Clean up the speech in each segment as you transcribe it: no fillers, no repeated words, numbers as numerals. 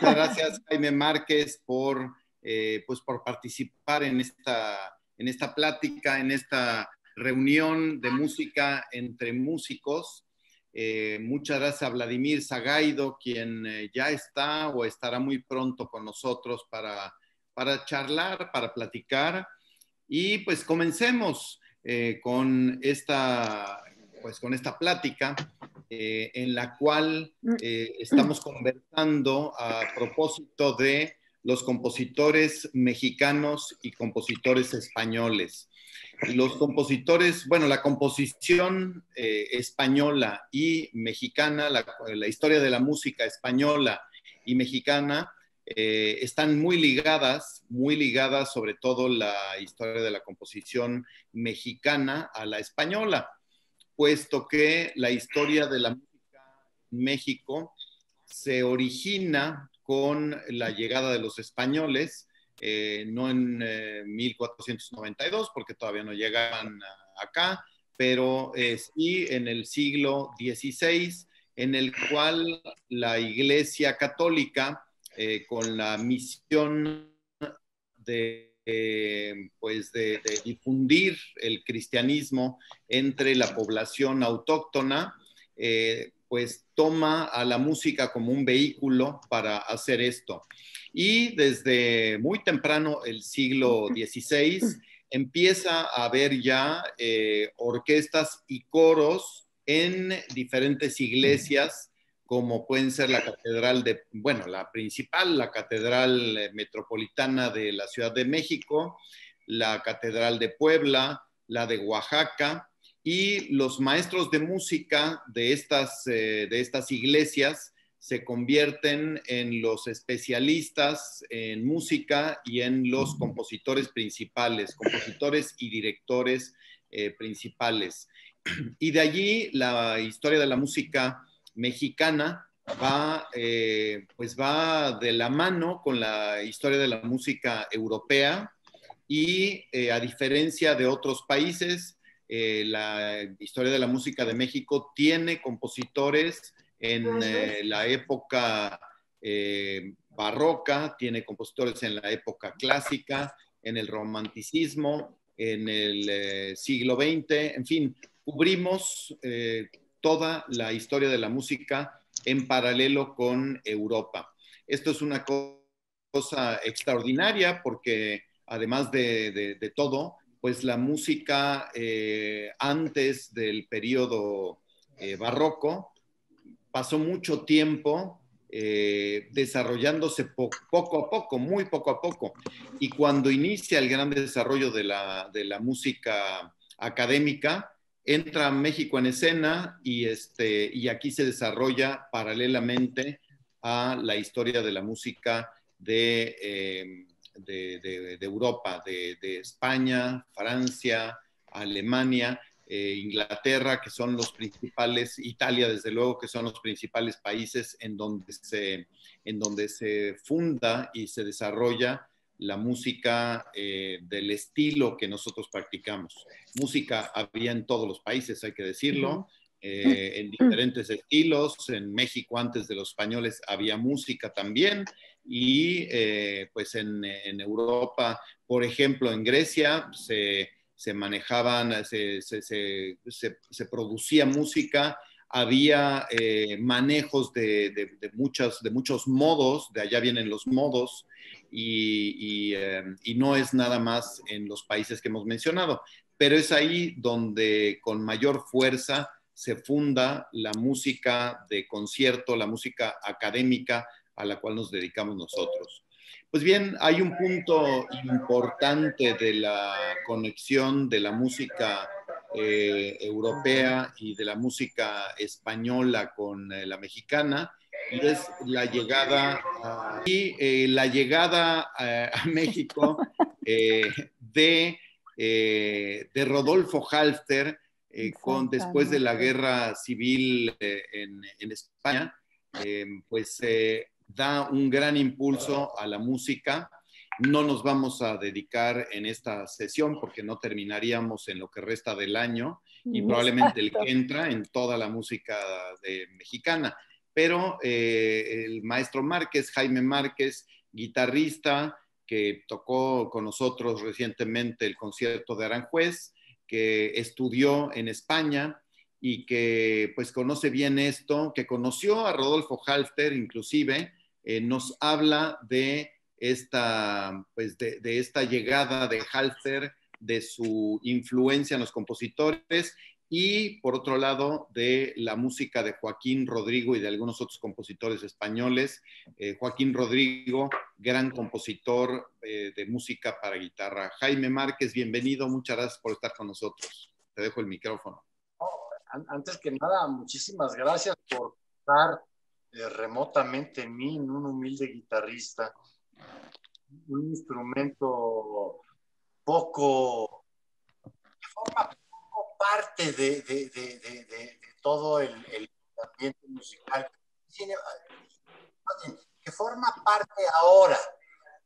Muchas gracias, Jaime Márquez, pues por participar en esta plática, en esta reunión de música entre músicos. Muchas gracias a Vladimir Sagaido, quien ya está o estará muy pronto con nosotros para charlar, para platicar. Y pues comencemos con esta plática en la cual estamos conversando a propósito de los compositores mexicanos y compositores españoles. Los compositores, bueno, la composición española y mexicana, la historia de la música española y mexicana están muy ligadas, sobre todo la historia de la composición mexicana a la española, puesto que la historia de la música en México se origina con la llegada de los españoles, no en 1492, porque todavía no llegaban acá, pero sí en el siglo XVI, en el cual la Iglesia Católica, con la misión pues de difundir el cristianismo entre la población autóctona, pues toma a la música como un vehículo para hacer esto. Y desde muy temprano, el siglo XVI, empieza a haber ya orquestas y coros en diferentes iglesias, como pueden ser la catedral la principal, la catedral metropolitana de la Ciudad de México, la catedral de Puebla, la de Oaxaca, y los maestros de música de estas iglesias se convierten en los especialistas en música y en los compositores principales, compositores y directores principales. Y de allí la historia de la música mexicana va de la mano con la historia de la música europea y a diferencia de otros países, la historia de la música de México tiene compositores en la época barroca, tiene compositores en la época clásica, en el romanticismo, en el siglo XX, en fin, cubrimos toda la historia de la música en paralelo con Europa. Esto es una cosa extraordinaria porque además de todo, pues la música antes del periodo barroco pasó mucho tiempo desarrollándose poco a poco, muy poco a poco. Y cuando inicia el gran desarrollo de la música académica, entra México en escena y aquí se desarrolla paralelamente a la historia de la música de Europa, de España, Francia, Alemania, Inglaterra, que son los principales, Italia desde luego, que son los principales países en donde se funda y se desarrolla la música del estilo que nosotros practicamos. Música había en todos los países, hay que decirlo, en diferentes estilos. En México antes de los españoles había música también, y pues en Europa, por ejemplo, en Grecia se manejaban, se producía música, había manejos de muchos modos, de allá vienen los modos, y no es nada más en los países que hemos mencionado, pero es ahí donde con mayor fuerza se funda la música de concierto, la música académica a la cual nos dedicamos nosotros. Pues bien, hay un punto importante de la conexión de la música europea y de la música española con la mexicana, y es la llegada a México de Rodolfo Halfter, después de la guerra civil en España, da un gran impulso a la música. No nos vamos a dedicar en esta sesión porque no terminaríamos en lo que resta del año y probablemente el que entra en toda la música mexicana. pero el maestro Márquez, Jaime Márquez, guitarrista, que tocó con nosotros recientemente el concierto de Aranjuez, que estudió en España y que pues conoce bien esto, que conoció a Rodolfo Halfter inclusive, nos habla de esta, pues de esta llegada de Halfter, de su influencia en los compositores y por otro lado de la música de Joaquín Rodrigo y de algunos otros compositores españoles. Joaquín Rodrigo, gran compositor de música para guitarra. Jaime Márquez, bienvenido, muchas gracias por estar con nosotros. Te dejo el micrófono. Antes que nada, muchísimas gracias por estar remotamente en mí, en un humilde guitarrista, un instrumento poco, que forma poco parte de todo el ambiente musical, que forma parte ahora,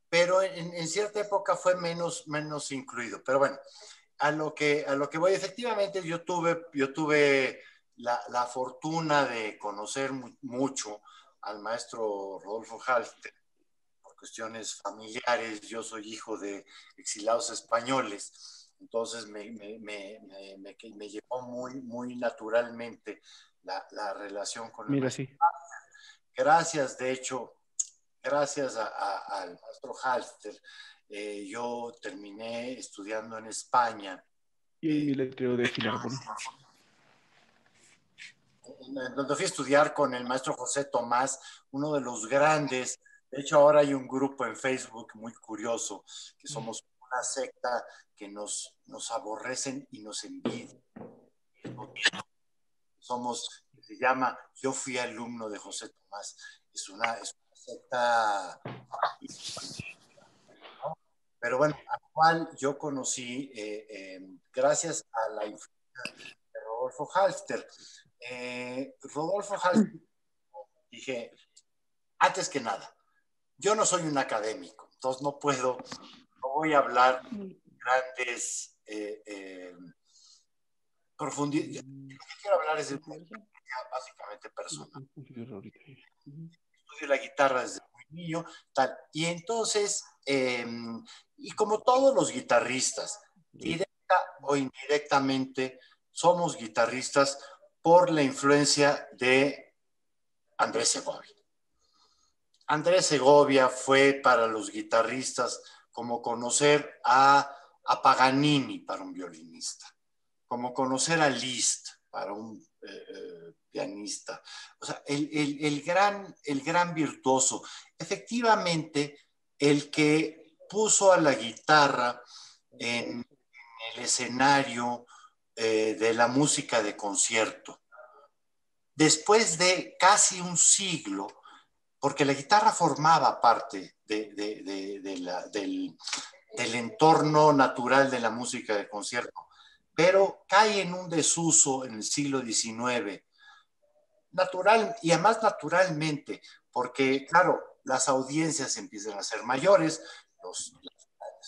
pero en cierta época fue menos incluido. Pero bueno, a lo que voy, efectivamente yo tuve la fortuna de conocer mucho al maestro Rodolfo Halfter por cuestiones familiares. Yo soy hijo de exilados españoles, entonces me llevó muy naturalmente la relación con el maestro. Sí. Gracias, de hecho, gracias al maestro Halfter, yo terminé estudiando en España. Y mi letrero de Filharmonía. Donde fui a estudiar con el maestro José Tomás, uno de los grandes. De hecho, ahora hay un grupo en Facebook muy curioso, que somos una secta que nos aborrecen y nos envidian. Se llama Yo fui alumno de José Tomás. Es una secta, ¿no? Pero bueno, al cual yo conocí gracias a la influencia de Rodolfo Halfter. Rodolfo Halfter, dije, antes que nada, yo no soy un académico, entonces no voy a hablar grandes profundidades. Lo que quiero hablar es de una experiencia básicamente personal. Estudio la guitarra desde muy niño, tal. Y entonces, y como todos los guitarristas, directa o indirectamente, somos guitarristas por la influencia de Andrés Segovia. Andrés Segovia fue para los guitarristas como conocer a Paganini para un violinista, como conocer a Liszt para un pianista. O sea, el gran virtuoso. Efectivamente, el que puso a la guitarra en el escenario de la música de concierto. Después de casi un siglo, porque la guitarra formaba parte del entorno natural de la música de concierto, pero cae en un desuso en el siglo XIX, natural, y además naturalmente, porque claro, las audiencias empiezan a ser mayores, las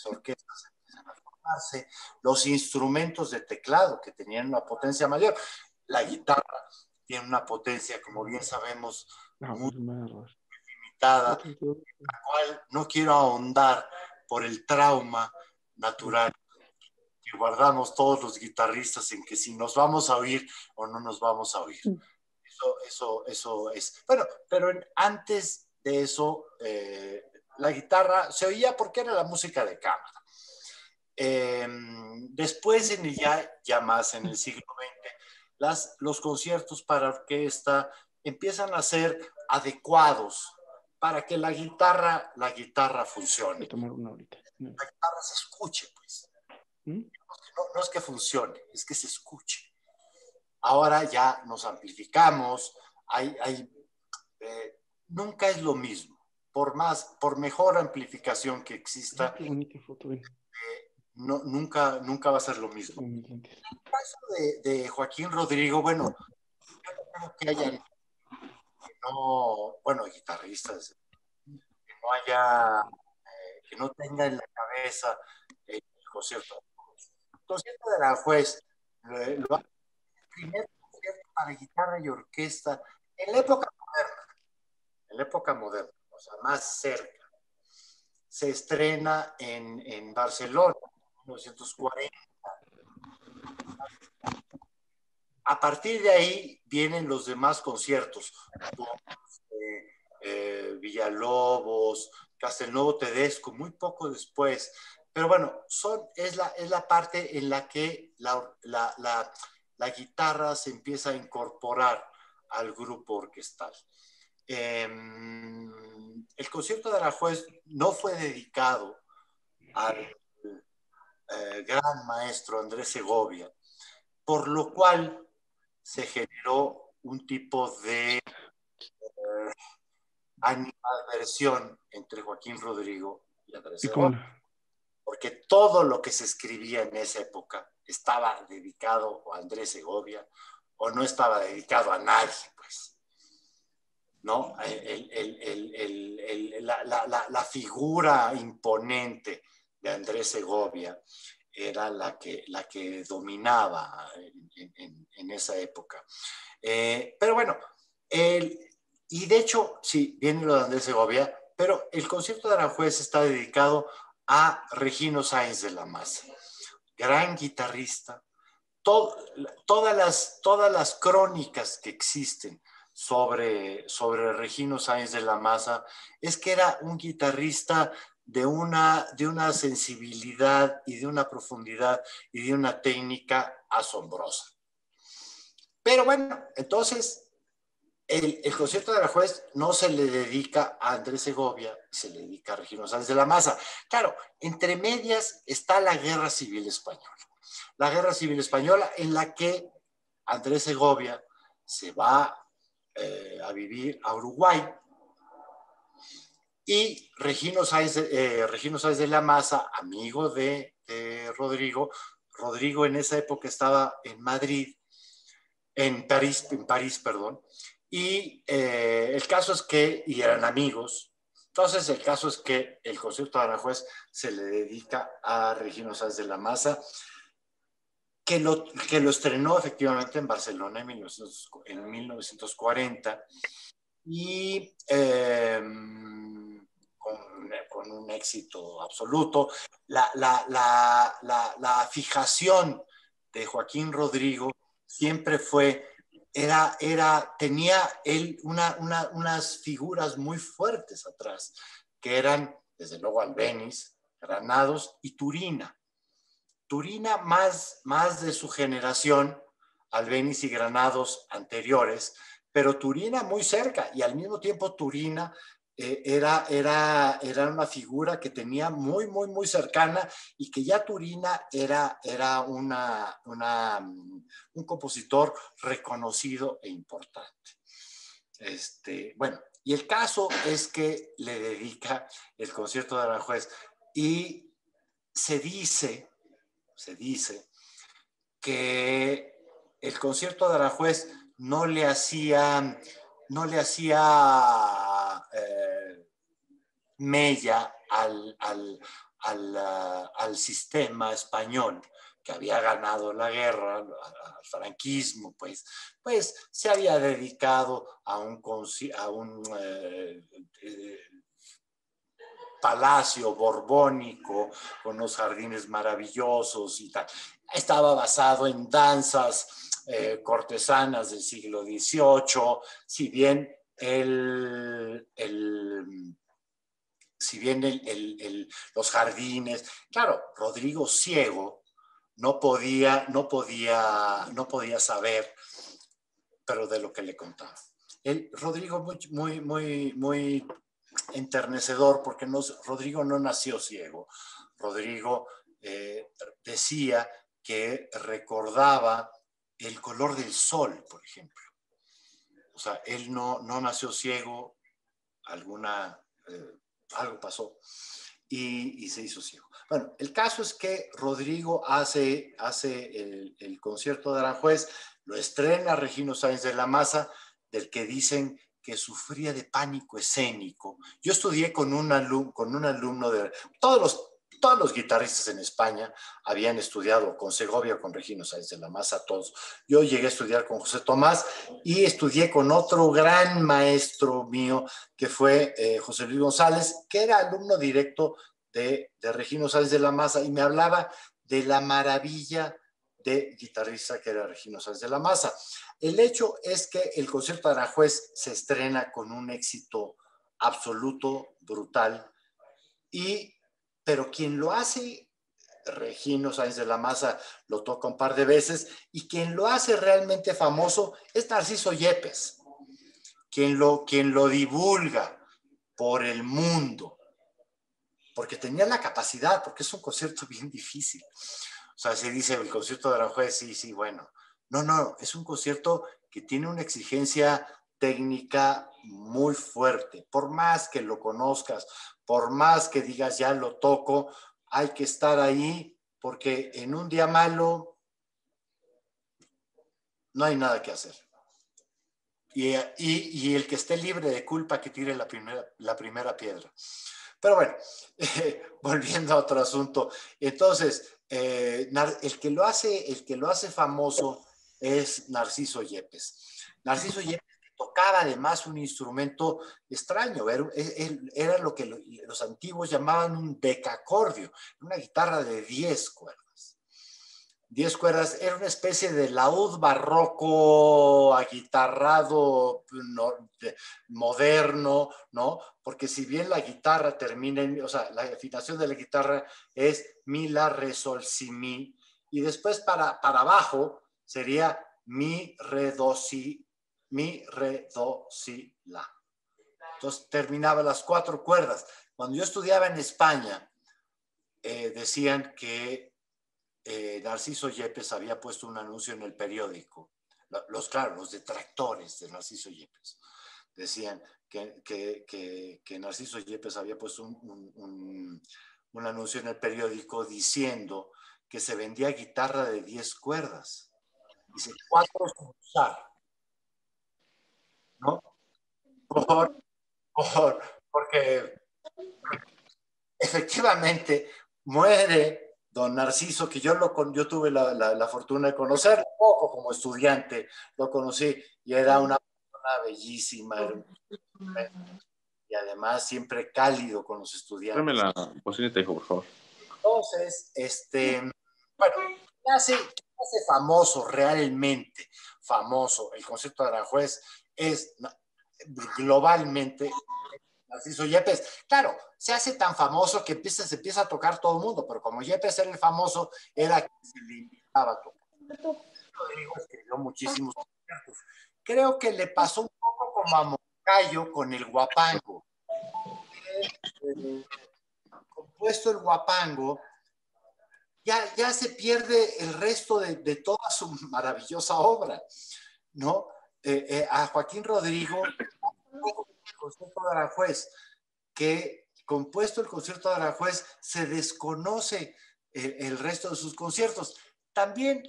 orquestas empiezan a formarse, los instrumentos de teclado que tenían una potencia mayor, la guitarra tiene una potencia, como bien sabemos, muy limitada, la cual no quiero ahondar por el trauma natural que guardamos todos los guitarristas en que si nos vamos a oír o no nos vamos a oír. Eso es. Bueno, pero antes de eso, la guitarra se oía porque era la música de cámara. Después, ya más en el siglo XX, los conciertos para orquesta empiezan a ser adecuados para que la guitarra funcione. La guitarra se escuche, pues. No es que funcione, es que se escuche. Ahora ya nos amplificamos, nunca es lo mismo. Por mejor amplificación que exista, nunca va a ser lo mismo. En el caso de Joaquín Rodrigo, bueno, yo no creo que haya guitarristas que no tenga en la cabeza el concierto. El concierto de Aranjuez, el primer concierto para guitarra y orquesta En la época moderna, o sea, más cerca, se estrena en Barcelona, en 1940. A partir de ahí vienen los demás conciertos, Villalobos, Castelnuovo Tedesco, muy poco después. Pero bueno, es la parte en la que la guitarra se empieza a incorporar al grupo orquestal. El concierto de Aranjuez no fue dedicado al gran maestro Andrés Segovia, por lo cual se generó un tipo de animadversión entre Joaquín Rodrigo y Andrés ¿Y cómo? Segovia, porque todo lo que se escribía en esa época estaba dedicado a Andrés Segovia o no estaba dedicado a nadie, pues. ¿No? La figura imponente de Andrés Segovia era la que dominaba en esa época. Pero bueno, y de hecho, sí, viene lo de Andrés Segovia, pero el concierto de Aranjuez está dedicado a Regino Sáenz de la Maza, gran guitarrista. Todas las crónicas que existen sobre Regino Sáenz de la Maza es que era un guitarrista de una sensibilidad y de una profundidad y de una técnica asombrosa. Pero bueno, entonces el concierto de Aranjuez no se le dedica a Andrés Segovia, se le dedica a Regino Sáenz de la Maza. Claro, entre medias está la Guerra Civil Española. La Guerra Civil Española en la que Andrés Segovia se va a vivir a Uruguay y Regino Sáenz de la Maza, amigo de Rodrigo en esa época estaba en Madrid, en París, perdón, y el caso es que, y eran amigos, entonces el caso es que el concierto de Aranjuez se le dedica a Regino Sáenz de la Maza, que lo estrenó efectivamente en Barcelona en 1940 y con un éxito absoluto. La fijación de Joaquín Rodrigo siempre tenía él unas figuras muy fuertes atrás, que eran, desde luego, Albéniz, Granados y Turina. Turina más de su generación, Albéniz y Granados anteriores, pero Turina muy cerca, y al mismo tiempo Turina era una figura que tenía muy cercana, y que ya Turina era un compositor reconocido e importante. Bueno, y el caso es que le dedica el concierto de Aranjuez, y se dice que el concierto de Aranjuez no le hacía mella al sistema español que había ganado la guerra, al franquismo, pues se había dedicado a un palacio borbónico con unos jardines maravillosos y tal. Estaba basado en danzas cortesanas del siglo XVIII, si bien los jardines, claro, Rodrigo ciego no podía saber, pero de lo que le contaba. Rodrigo muy enternecedor, porque Rodrigo no nació ciego. Rodrigo decía que recordaba el color del sol, por ejemplo. O sea, él no nació ciego, algo pasó y se hizo ciego. Bueno, el caso es que Rodrigo hace el concierto de Aranjuez, lo estrena Regino Sáenz de la Maza, del que dicen que sufría de pánico escénico. Yo estudié con un alumno de... Todos todos los guitarristas en España habían estudiado con Segovia, con Regino Sáenz de la Maza, todos. Yo llegué a estudiar con José Tomás y estudié con otro gran maestro mío que fue José Luis González, que era alumno directo de Regino Sáenz de la Maza y me hablaba de la maravilla de guitarrista que era Regino Sáenz de la Maza. El hecho es que el concierto de Aranjuez se estrena con un éxito absoluto, brutal, pero quien lo hace, Regino Sáenz de la Maza lo toca un par de veces, y quien lo hace realmente famoso es Narciso Yepes, quien lo divulga por el mundo, porque tenía la capacidad, porque es un concierto bien difícil. O sea, se dice el concierto de Aranjuez, sí, bueno. No, es un concierto que tiene una exigencia técnica muy fuerte. Por más que lo conozcas, por más que digas ya lo toco, hay que estar ahí porque en un día malo no hay nada que hacer. Y el que esté libre de culpa que tire la primera piedra. Pero bueno, volviendo a otro asunto. Entonces, el que lo hace famoso es Narciso Yepes. Narciso Yepes tocaba además un instrumento extraño, era lo que los antiguos llamaban un decacordio, una guitarra de 10 cuerdas. 10 cuerdas, era una especie de laúd barroco aguitarrado moderno, ¿no? Porque si bien la guitarra termina o sea, la afinación de la guitarra es mi, la, re, sol, si, mi, y después para abajo sería mi, re, do, si, la. Entonces terminaba las 4 cuerdas. Cuando yo estudiaba en España, decían que Narciso Yepes había puesto un anuncio en el periódico. Los detractores de Narciso Yepes decían que Narciso Yepes había puesto un anuncio en el periódico diciendo que se vendía guitarra de 10 cuerdas. Dice, 4 sin usar. ¿No? Porque efectivamente muere don Narciso, que yo tuve la fortuna de conocer poco como estudiante, lo conocí y era una persona bellísima, y además siempre cálido con los estudiantes. Tráeme la bocinita, hijo, por favor. Entonces, bueno, ¿qué hace famoso, realmente famoso el concierto de Aranjuez? Es globalmente Narciso Yepes. Claro, se hace tan famoso que se empieza a tocar todo el mundo, pero como Yepes era el famoso, era quien se le invitaba a tocar. Rodrigo escribió muchísimos conciertos. Creo que le pasó un poco como a Moncayo con el guapango. Compuesto el guapango, ya se pierde el resto de toda su maravillosa obra, ¿no? A Joaquín Rodrigo, el concierto de Aranjuez, que compuesto el concierto de Aranjuez, se desconoce el resto de sus conciertos. También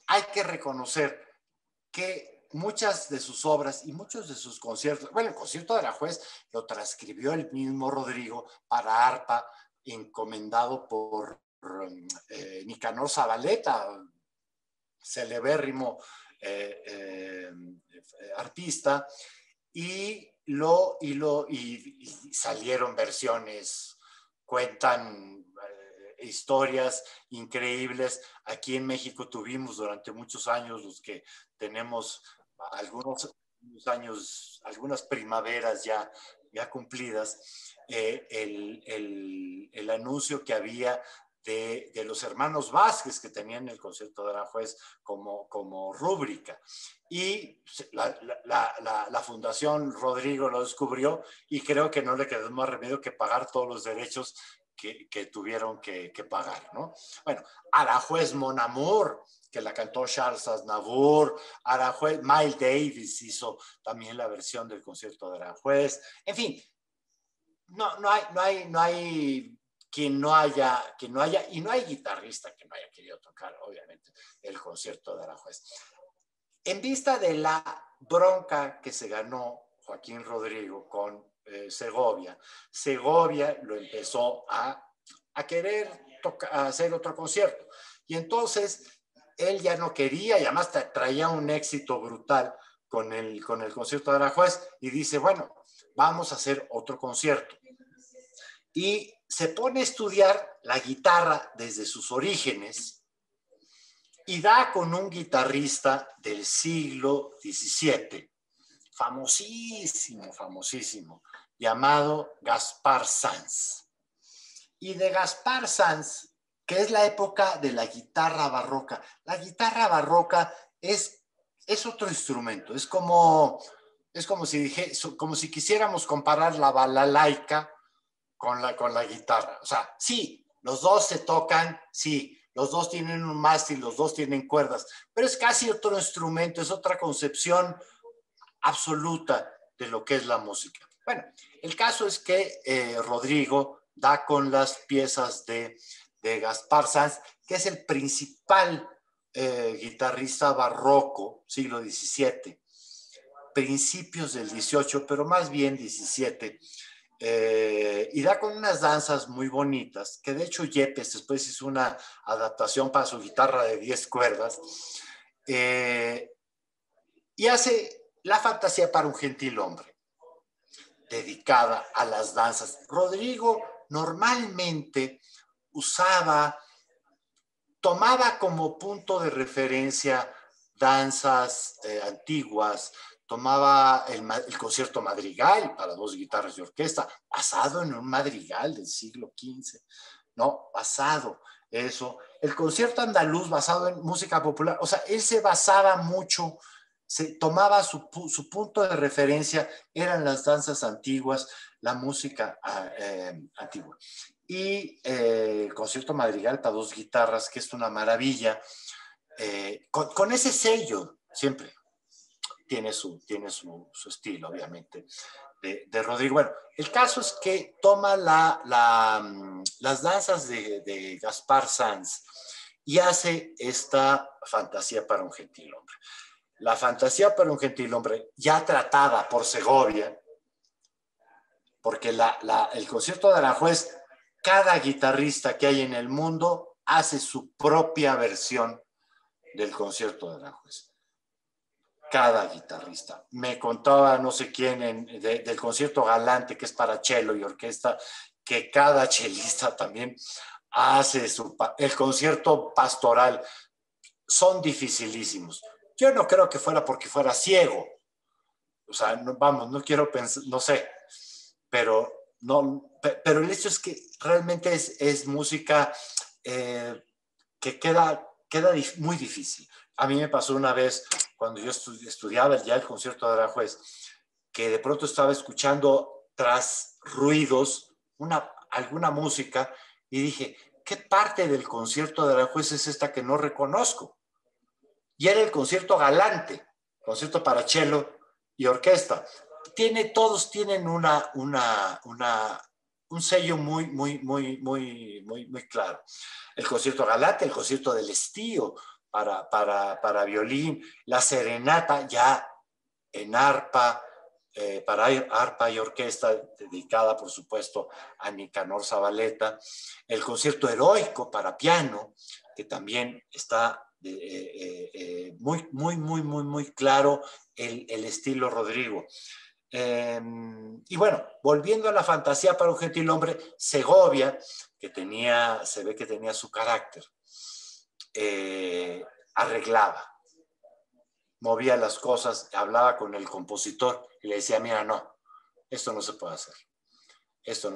hay que reconocer que muchas de sus obras y muchos de sus conciertos, bueno, el concierto de Aranjuez lo transcribió el mismo Rodrigo para arpa, encomendado por Nicanor Zabaleta, celebérrimo arpista, y salieron versiones, cuentan historias increíbles. Aquí en México tuvimos durante muchos años, los que tenemos algunos años, algunas primaveras ya cumplidas, el anuncio que había de los hermanos Vázquez, que tenían el concierto de Aranjuez como rúbrica. Y la Fundación Rodrigo lo descubrió y creo que no le quedó más remedio que pagar todos los derechos que tuvieron que pagar, ¿no? Bueno, Aranjuez Mon Amour, que la cantó Charles Aznavour, Aranjuez, Miles Davis hizo también la versión del concierto de Aranjuez. En fin, no hay quien no haya, y no hay guitarrista que no haya querido tocar, obviamente, el concierto de Aranjuez. En vista de la bronca que se ganó Joaquín Rodrigo con Segovia lo empezó a a querer hacer otro concierto. Y entonces él ya no quería, y además traía un éxito brutal con el concierto de Aranjuez, y dice, bueno, vamos a hacer otro concierto. Y se pone a estudiar la guitarra desde sus orígenes y da con un guitarrista del siglo XVII, famosísimo, llamado Gaspar Sanz. Y de Gaspar Sanz, que es la época de la guitarra barroca. La guitarra barroca es otro instrumento, es como si quisiéramos comparar la balalaika con la guitarra. O sea, sí, los dos se tocan, sí, los dos tienen un mástil, los dos tienen cuerdas, pero es casi otro instrumento, es otra concepción absoluta de lo que es la música. Bueno, el caso es que Rodrigo da con las piezas de Gaspar Sanz, que es el principal guitarrista barroco, siglo XVII, principios del XVIII, pero más bien XVII, y da con unas danzas muy bonitas, que de hecho Yepes después hizo una adaptación para su guitarra de 10 cuerdas, y hace La fantasía para un gentilhombre, dedicada a las danzas. Rodrigo normalmente tomaba como punto de referencia danzas antiguas, tomaba el concierto madrigal para dos guitarras de orquesta, basado en un madrigal del siglo XV, ¿no? Basado eso. El concierto andaluz basado en música popular, o sea, él se basaba mucho, se tomaba su punto de referencia, eran las danzas antiguas, la música antigua. Y el concierto madrigal para dos guitarras, que es una maravilla, con ese sello siempre. Tiene su estilo, obviamente, de Rodrigo. Bueno, el caso es que toma las danzas de Gaspar Sanz y hace esta fantasía para un gentilhombre. La fantasía para un gentilhombre, ya tratada por Segovia, porque el concierto de Aranjuez, cada guitarrista que hay en el mundo hace su propia versión del concierto de Aranjuez. Cada guitarrista. Me contaba no sé quién del concierto Galante, que es para cello y orquesta, que cada chelista también hace el concierto pastoral. Son dificilísimos. Yo no creo que fuera porque fuera ciego. O sea, no quiero pensar, no sé, pero el hecho es que realmente es música que queda muy difícil. A mí me pasó una vez cuando yo estudiaba ya el concierto de Aranjuez, que de pronto estaba escuchando tras ruidos alguna música y dije, ¿qué parte del concierto de Aranjuez es esta que no reconozco? Y era el concierto Galante, concierto para cello y orquesta. Todos tienen un sello muy claro. El concierto Galante, el concierto del Estío para violín, la serenata ya en arpa, para arpa y orquesta, dedicada por supuesto a Nicanor Zabaleta, el concierto heroico para piano, que también está muy claro el estilo Rodrigo. Y bueno, volviendo a la fantasía para un gentilhombre, Segovia, se ve que tenía su carácter, arreglaba, movía las cosas, hablaba con el compositor y le decía, mira, no, esto no se puede hacer, esto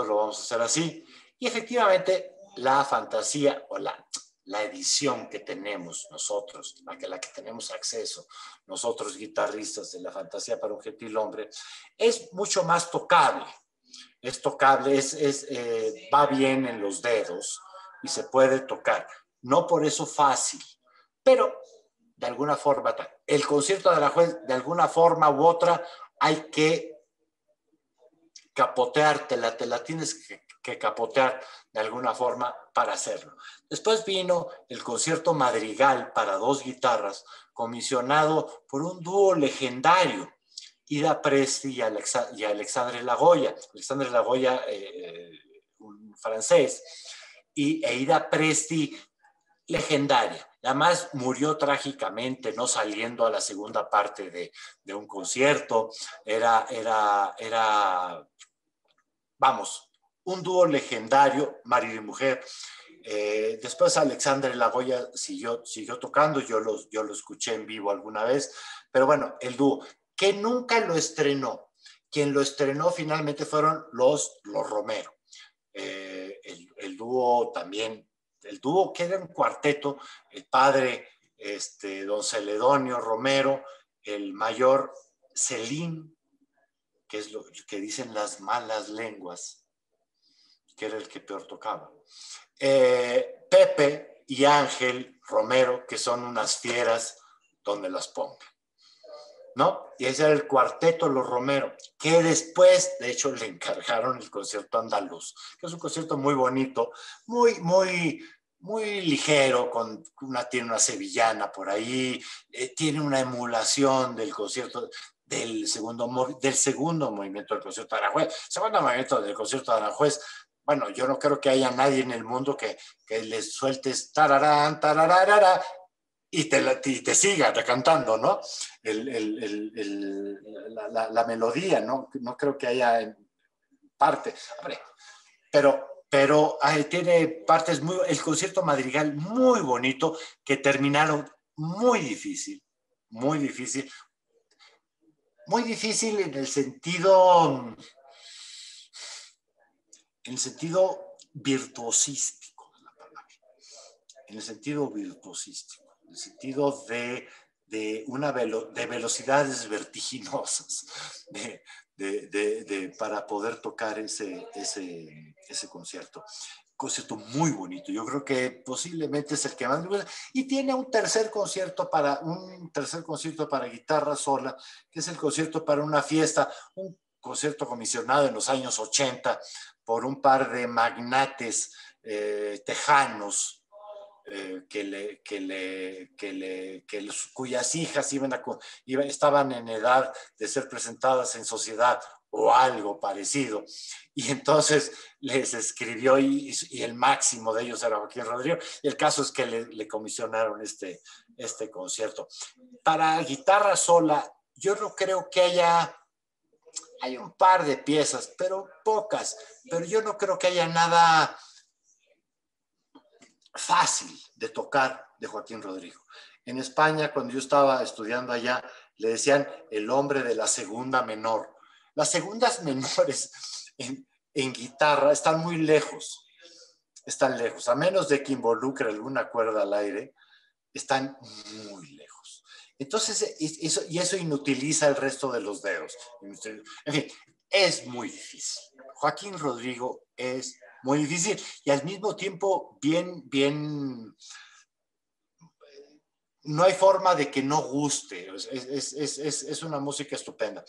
lo vamos a hacer así. Y efectivamente la fantasía o la edición que tenemos nosotros, la que tenemos acceso, nosotros guitarristas de la fantasía para un gentilhombre, es mucho más tocable. Es tocable, va bien en los dedos y se puede tocar. No por eso fácil, pero de alguna forma, el concierto de Aranjuez, de alguna forma u otra, hay que capoteártela, te la tienes que capotear de alguna forma para hacerlo. Después vino el concierto madrigal para dos guitarras, comisionado por un dúo legendario, Ida Presti y Alexandre Lagoya. Alexandre Lagoya, un francés, y Aida Presti, legendaria. Además, murió trágicamente, no saliendo a la segunda parte de un concierto. Vamos, un dúo legendario, marido y mujer. Después Alexandre Lagoya siguió tocando, yo lo escuché en vivo alguna vez, pero bueno, el dúo, que nunca lo estrenó. Quien lo estrenó finalmente fueron los Romero. El dúo también, el dúo que era un cuarteto, el padre, don Celedonio Romero, el mayor Celín, que es lo que dicen las malas lenguas, que era el que peor tocaba. Pepe y Ángel Romero, que son unas fieras donde las pongan, ¿no? Y ese era el cuarteto Los Romero, que después, de hecho, le encargaron el concierto andaluz, que es un concierto muy bonito, muy ligero, tiene una sevillana por ahí, tiene una emulación del concierto del segundo movimiento del concierto de Aranjuez. Segundo movimiento del concierto de Aranjuez, bueno, yo no creo que haya nadie en el mundo que le sueltes tararán, tarararara, y te siga cantando, ¿no? La melodía, ¿no? No creo que haya parte. Hombre, pero tiene partes el concierto madrigal muy bonito, que terminaron muy difícil en el sentido virtuosístico de la palabra, en el sentido de velocidades vertiginosas para poder tocar ese concierto. Concierto muy bonito, yo creo que posiblemente es el que más me gusta, y tiene un tercer concierto para guitarra sola, que es el concierto para una fiesta, un concierto comisionado en los años 80 por un par de magnates tejanos, cuyas hijas estaban en edad de ser presentadas en sociedad o algo parecido, y entonces les escribió, y el máximo de ellos era Joaquín Rodrigo, y el caso es que le comisionaron este concierto. Para guitarra sola, yo no creo que hay un par de piezas, pero pocas, pero yo no creo que haya nada fácil de tocar de Joaquín Rodrigo. En España, cuando yo estaba estudiando allá, le decían el hombre de la segunda menor. Las segundas menores en guitarra están muy lejos, a menos de que involucre alguna cuerda al aire, están muy lejos. Entonces, eso inutiliza el resto de los dedos. En fin, es muy difícil. Joaquín Rodrigo es muy difícil, y al mismo tiempo no hay forma de que no guste. Es una música estupenda.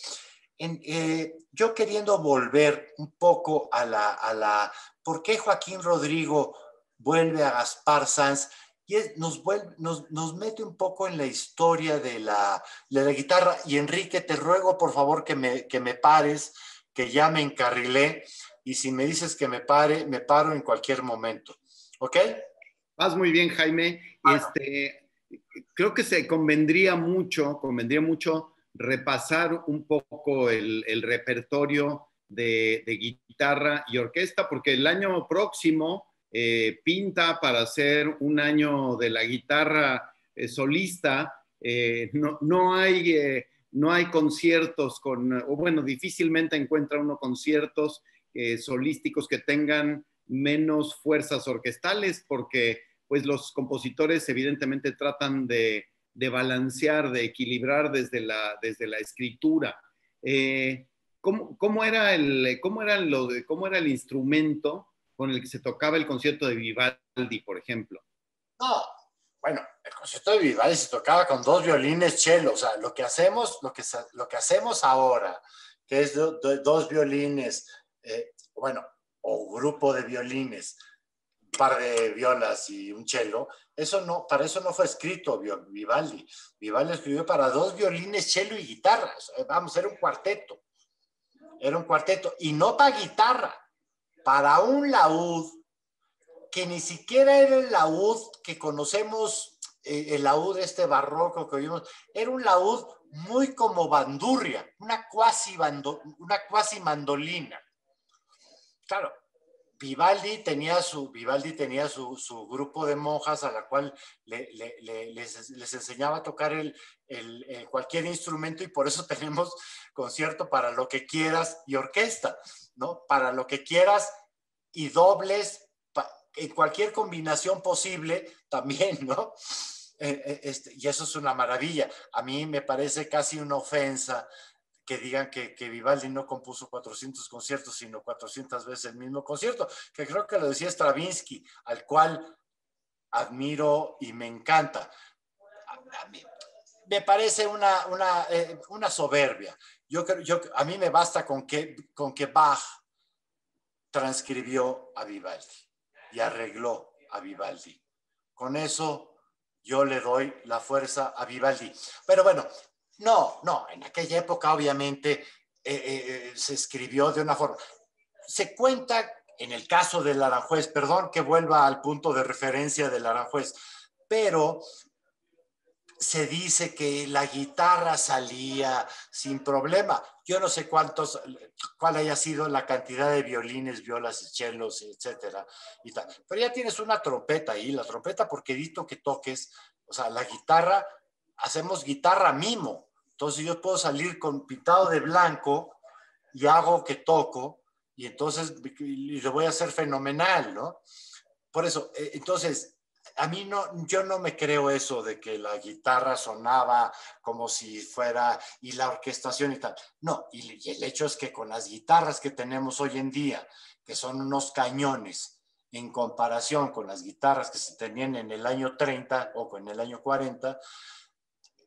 Yo queriendo volver un poco a ¿por qué Joaquín Rodrigo vuelve a Gaspar Sanz? Y nos mete un poco en la historia de la guitarra. Y Enrique, te ruego por favor que me pares, que ya me encarrilé, y si me dices que me paro en cualquier momento. ¿Ok? Vas muy bien, Jaime. Creo que convendría mucho repasar un poco el repertorio de guitarra y orquesta, porque el año próximo pinta para ser un año de la guitarra solista. No hay conciertos difícilmente encuentra uno conciertos solísticos que tengan menos fuerzas orquestales, porque pues los compositores evidentemente tratan de balancear, de equilibrar desde la escritura. ¿Cómo era el instrumento con el que se tocaba el concierto de Vivaldi, por ejemplo? No, bueno, el concierto de Vivaldi se tocaba con 2 violines cello. O sea, lo que hacemos ahora, que es 2 violines, o grupo de violines, un par de violas y un cello, para eso no fue escrito Vivaldi. Vivaldi escribió para 2 violines, cello y guitarra. Vamos, era un cuarteto, y no para guitarra. para un laúd que ni siquiera era el laúd que conocemos, el laúd barroco que oímos, era un laúd muy como bandurria, una cuasi mandolina. Claro, Vivaldi tenía su grupo de monjas a la cual les enseñaba a tocar cualquier instrumento, y por eso tenemos concierto para lo que quieras y orquesta, ¿no? Para lo que quieras y dobles, en cualquier combinación posible también, ¿no? Y eso es una maravilla. A mí me parece casi una ofensa que digan que Vivaldi no compuso 400 conciertos, sino 400 veces el mismo concierto, que creo que lo decía Stravinsky, al cual admiro y me encanta. A mí me parece una soberbia. A mí me basta con que Bach transcribió a Vivaldi y arregló a Vivaldi. Con eso yo le doy la fuerza a Vivaldi. Pero bueno, no, en aquella época obviamente se escribió de una forma. Se cuenta, en el caso del Aranjuez, perdón que vuelva al punto de referencia del Aranjuez, pero se dice que la guitarra salía sin problema. Yo no sé cuál haya sido la cantidad de violines, violas, chelos, etcétera, y tal. Pero ya tienes una trompeta ahí, la trompeta, porque edito que toques, o sea, la guitarra, hacemos guitarra mimo. Entonces yo puedo salir con pintado de blanco y hago que toco, y entonces lo voy a hacer fenomenal, ¿no? Por eso, entonces, yo no me creo eso de que la guitarra sonaba como si fuera, y la orquestación y tal. No, y el hecho es que con las guitarras que tenemos hoy en día, que son unos cañones, en comparación con las guitarras que se tenían en el año 30 o en el año 40,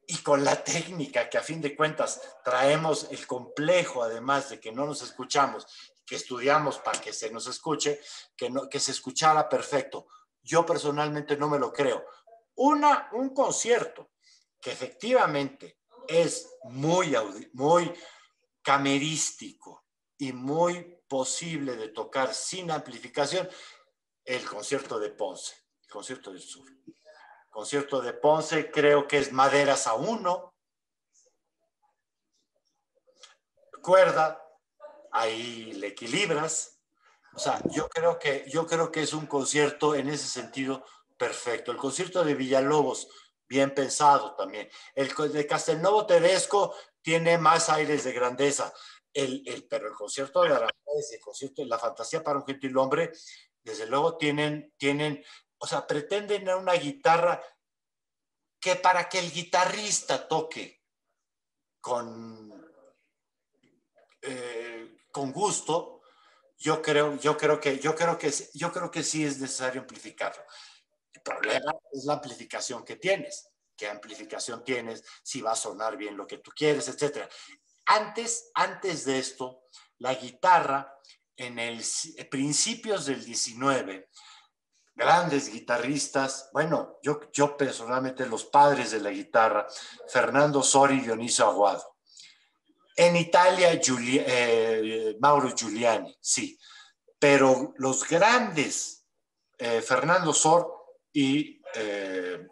y con la técnica que a fin de cuentas traemos el complejo, además de que no nos escuchamos, que estudiamos para que se nos escuche, que se escuchara perfecto. Yo personalmente no me lo creo. Un concierto que efectivamente es muy camerístico y muy posible de tocar sin amplificación, el concierto de Ponce, el concierto del sur. El concierto de Ponce creo que es maderas a 1, cuerda, ahí le equilibras. O sea, yo creo que es un concierto en ese sentido perfecto. El concierto de Villalobos, bien pensado también. El de Castelnuovo Tedesco tiene más aires de grandeza. Pero el concierto de Aranjuez, el concierto de La Fantasía para un Gentilhombre, desde luego tienen, o sea, pretenden una guitarra que para que el guitarrista toque con gusto, yo creo que sí es necesario amplificarlo. El problema es la amplificación que tienes. ¿Qué amplificación tienes? Si va a sonar bien lo que tú quieres, etcétera. Antes de esto, la guitarra en principios del 19, grandes guitarristas, bueno, yo personalmente los padres de la guitarra, Fernando Sori y Dionisio Aguado. En Italia, Mauro Giuliani, sí. Pero los grandes, Fernando Sor y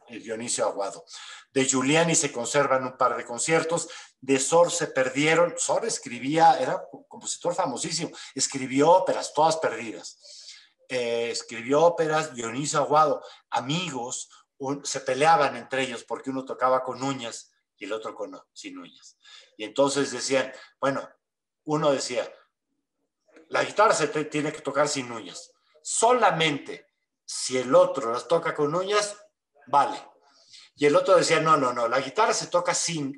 Dionisio Aguado. De Giuliani se conservan un par de conciertos, de Sor se perdieron. Sor era un compositor famosísimo, escribió óperas, todas perdidas. Escribió óperas. Dionisio Aguado, amigos, se peleaban entre ellos porque uno tocaba con uñas y el otro sin uñas. Y entonces decían, bueno, uno decía, la guitarra se tiene que tocar sin uñas. Solamente si el otro las toca con uñas, vale. Y el otro decía, no, la guitarra se toca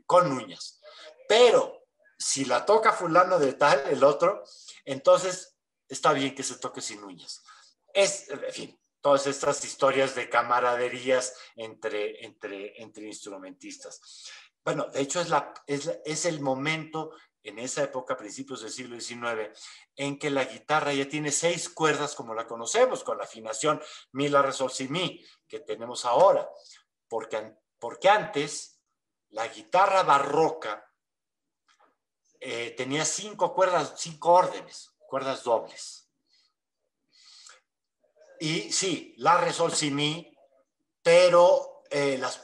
con uñas. Pero si la toca fulano de tal, el otro, entonces está bien que se toque sin uñas. En fin, todas estas historias de camaraderías entre instrumentistas. Bueno, de hecho es el momento en esa época, principios del siglo XIX, en que la guitarra ya tiene 6 cuerdas como la conocemos, con la afinación mi, la, re, sol, si, mi, que tenemos ahora. Porque antes la guitarra barroca tenía 5 cuerdas, 5 órdenes, cuerdas dobles. Y sí, la, re, sol, si, mi, pero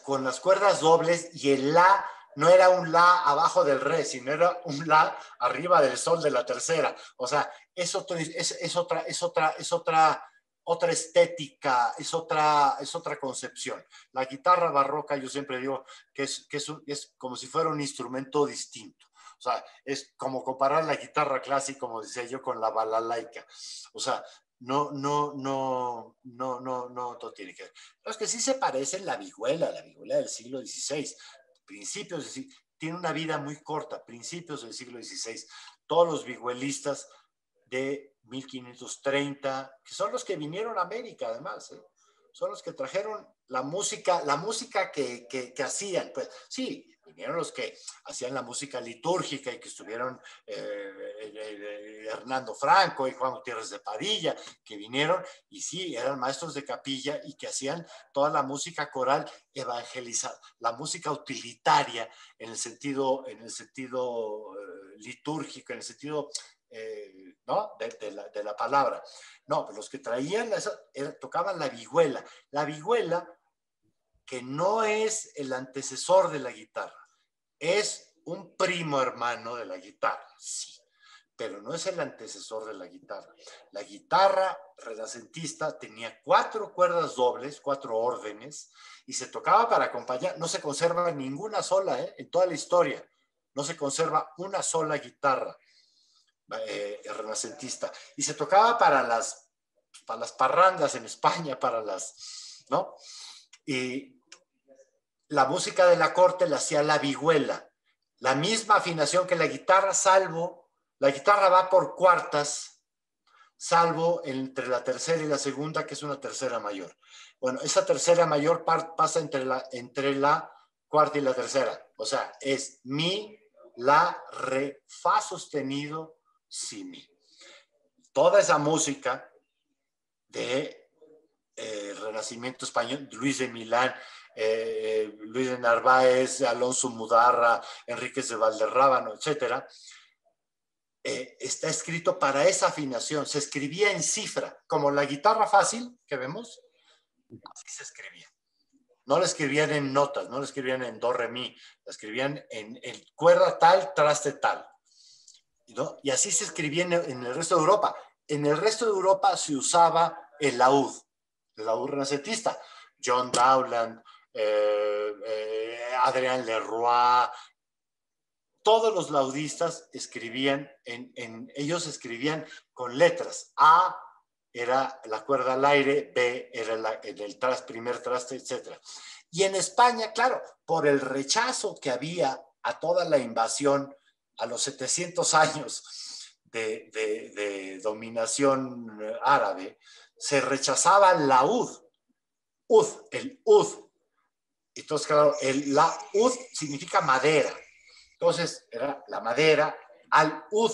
con las cuerdas dobles, y el la no era un la abajo del re, sino era un la arriba del sol de la tercera. O sea, es otra estética, es otra concepción. La guitarra barroca, yo siempre digo que es como si fuera un instrumento distinto. O sea, es como comparar la guitarra clásica, como decía yo, con la balalaica. O sea, no tiene que ver. Los que sí se parecen, la vihuela del siglo XVI, principios, tiene una vida muy corta, principios del siglo XVI. Todos los vihuelistas de 1530, que son los que vinieron a América, además, son los que trajeron la música que hacían. Pues sí, vinieron los que hacían la música litúrgica y que estuvieron Hernando Franco y Juan Gutiérrez de Padilla, que vinieron y sí, eran maestros de capilla y que hacían toda la música coral evangelizada, la música utilitaria en el sentido litúrgico, en el sentido ¿no? de la palabra. No, pero los que traían tocaban la vihuela. La vihuela, que no es el antecesor de la guitarra, es un primo hermano de la guitarra, sí, pero no es el antecesor de la guitarra. La guitarra renacentista tenía 4 cuerdas dobles, 4 órdenes, y se tocaba para acompañar. No se conserva ninguna sola, en toda la historia. No se conserva una sola guitarra renacentista. Y se tocaba para las parrandas en España, ¿no? Y la música de la corte la hacía la vihuela. La misma afinación que la guitarra, salvo, la guitarra va por cuartas, salvo entre la tercera y la segunda, que es una tercera mayor. Bueno, esa tercera mayor pasa entre la cuarta y la tercera. O sea, es mi, la, re, fa sostenido, si, mi. Toda esa música de Renacimiento español, Luis de Milán, Luis de Narváez, Alonso Mudarra, Enríquez de Valderrábano, etcétera, está escrito para esa afinación. Se escribía en cifra, como la guitarra fácil que vemos, así se escribía. No la escribían en notas, no la escribían en do, re, mi, la escribían en cuerda tal, traste tal, ¿no? Y así se escribía en el resto de Europa. En el resto de Europa se usaba el laúd renacentista. John Dowland, Adrien Leroy, todos los laudistas escribían, ellos escribían con letras. A era la cuerda al aire, B era en el primer traste, etc. Y en España, claro, por el rechazo que había a toda la invasión, a los 700 años de dominación árabe, se rechazaba el laúd, el ud. Entonces, claro, el laúd significa madera. Entonces, era la madera, al-ud,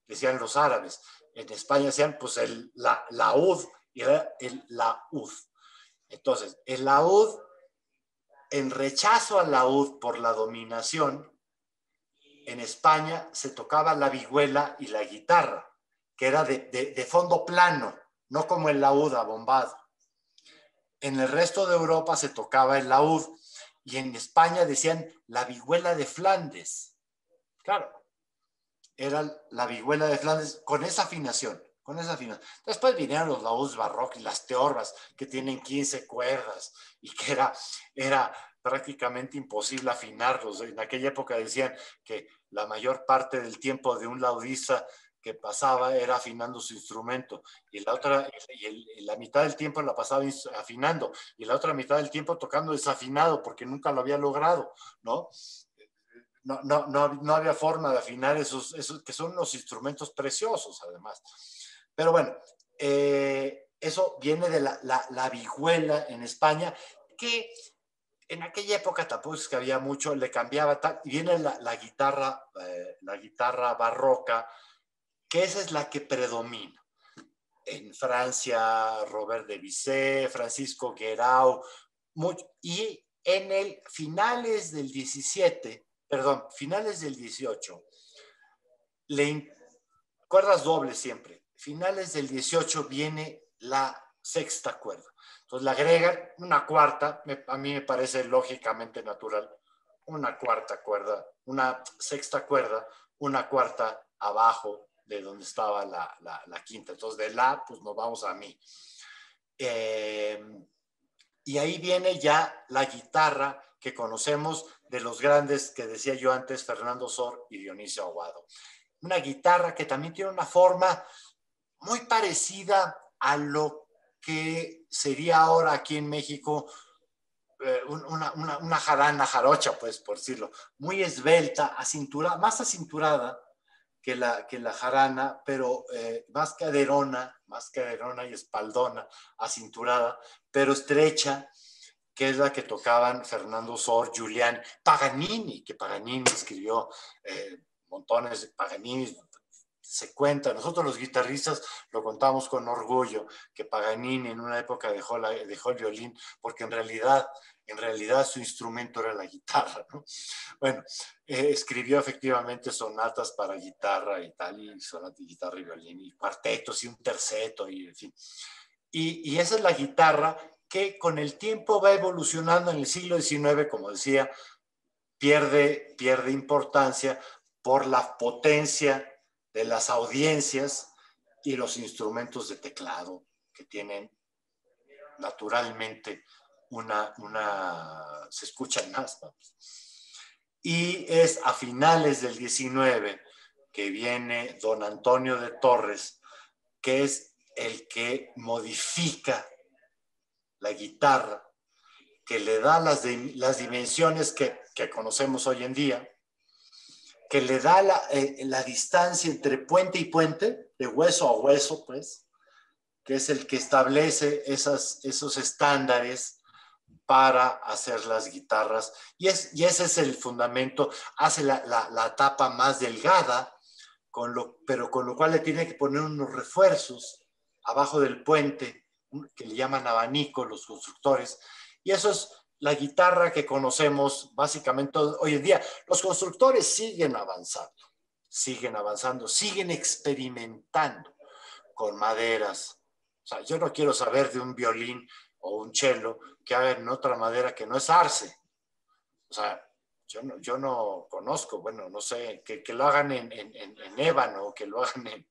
decían los árabes. En España decían, pues, el laúd, y era el laúd. Entonces, el laúd, en rechazo al laúd por la dominación, en España se tocaba la vihuela y la guitarra, que era de fondo plano, no como el laúd abombado. En el resto de Europa se tocaba el laúd, y en España decían la vihuela de Flandes. Claro, era la vihuela de Flandes con esa afinación, Después vinieron los laúds barrocos y las teorbas, que tienen 15 cuerdas y que era prácticamente imposible afinarlos. En aquella época decían que la mayor parte del tiempo de un laudista que pasaba era afinando su instrumento, y la mitad del tiempo la pasaba afinando, y la otra mitad del tiempo tocando desafinado porque nunca lo había logrado, ¿no? No había forma de afinar esos que son unos instrumentos preciosos, además. Pero bueno, eso viene de la vihuela en España, que en aquella época tampoco es que había mucho, le cambiaba tal, y viene la guitarra barroca, que esa es la que predomina. En Francia, Robert de Bizet, Francisco Guerau, y en finales del 18, cuerdas dobles siempre. Finales del 18 viene la sexta cuerda. Entonces le agregan una cuarta, a mí me parece lógicamente natural, una cuarta cuerda, una sexta cuerda, una cuarta abajo de donde estaba la quinta. Entonces de la, pues nos vamos a mi. Y ahí viene ya la guitarra que conocemos de los grandes que decía yo antes, Fernando Sor y Dionisio Aguado. Una guitarra que también tiene una forma muy parecida a lo que sería ahora aquí en México una jarana jarocha, pues por decirlo, muy esbelta, más acinturada que la jarana, pero más caderona y espaldona, acinturada, pero estrecha, que es la que tocaban Fernando Sor, Giuliani, Paganini, que Paganini escribió montones de Paganini. Se cuenta, nosotros los guitarristas lo contamos con orgullo, que Paganini en una época dejó el violín, porque en realidad su instrumento era la guitarra, ¿no? Bueno, escribió efectivamente sonatas para guitarra y tal, y sonatas de guitarra y violín, y cuartetos y un terceto, y en fin. Y esa es la guitarra que con el tiempo va evolucionando en el siglo XIX, como decía, pierde importancia por la potencia de las audiencias y los instrumentos de teclado que tienen naturalmente se escuchan más, ¿no? Y es a finales del 19 que viene don Antonio de Torres, que es el que modifica la guitarra, que le da las dimensiones que conocemos hoy en día, que le da la distancia entre puente y puente, de hueso a hueso, pues, que es el que establece esos estándares para hacer las guitarras. Y ese es el fundamento. Hace la tapa más delgada, pero con lo cual le tiene que poner unos refuerzos abajo del puente, que le llaman abanico los constructores. Y eso es la guitarra que conocemos básicamente hoy en día. Los constructores siguen avanzando, siguen experimentando con maderas. O sea, yo no quiero saber de un violín o un cello que hagan en otra madera que no es arce. O sea, yo no conozco, bueno, no sé, que lo hagan en ébano o que lo hagan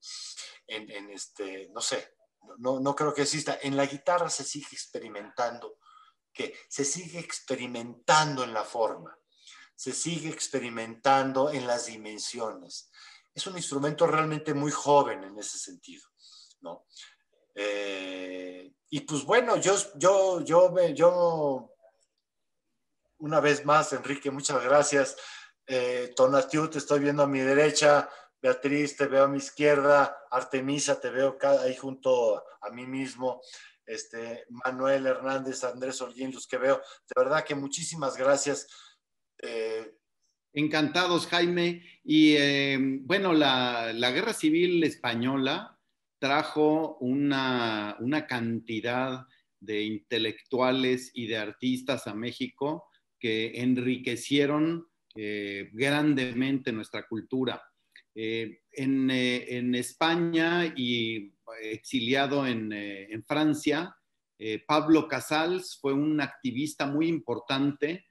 no sé, no creo que exista. En la guitarra se sigue experimentando, se sigue experimentando en la forma, se sigue experimentando en las dimensiones. Es un instrumento realmente muy joven en ese sentido, ¿no? Y pues bueno, yo una vez más, Enrique, muchas gracias. Tonatiu, te estoy viendo a mi derecha. Beatriz, te veo a mi izquierda. Artemisa, te veo ahí junto a mí mismo. Manuel Hernández, Andrés Holguín, los que veo. De verdad que muchísimas gracias. Encantados, Jaime. Y bueno, la Guerra Civil Española trajo una cantidad de intelectuales y de artistas a México que enriquecieron grandemente nuestra cultura. En España y exiliado en Francia, Pablo Casals fue un activista muy importante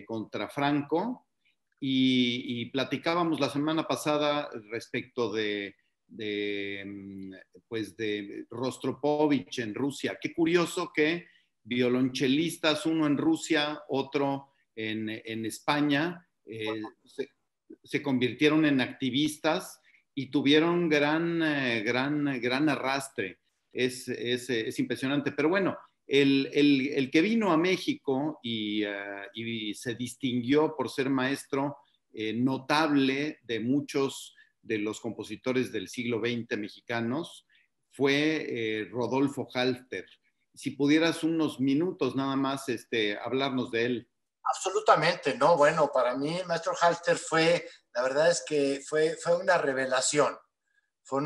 contra Franco y platicábamos la semana pasada respecto de Rostropovich en Rusia. Qué curioso que violonchelistas, uno en Rusia, otro en España, se convirtieron en activistas y tuvieron gran arrastre. Es impresionante. Pero bueno, el que vino a México y se distinguió por ser maestro notable de muchos de los compositores del siglo XX mexicanos fue Rodolfo Halfter. Si pudieras unos minutos nada más hablarnos de él. Absolutamente, no, bueno, para mí el maestro Halfter la verdad es que fue una revelación, yo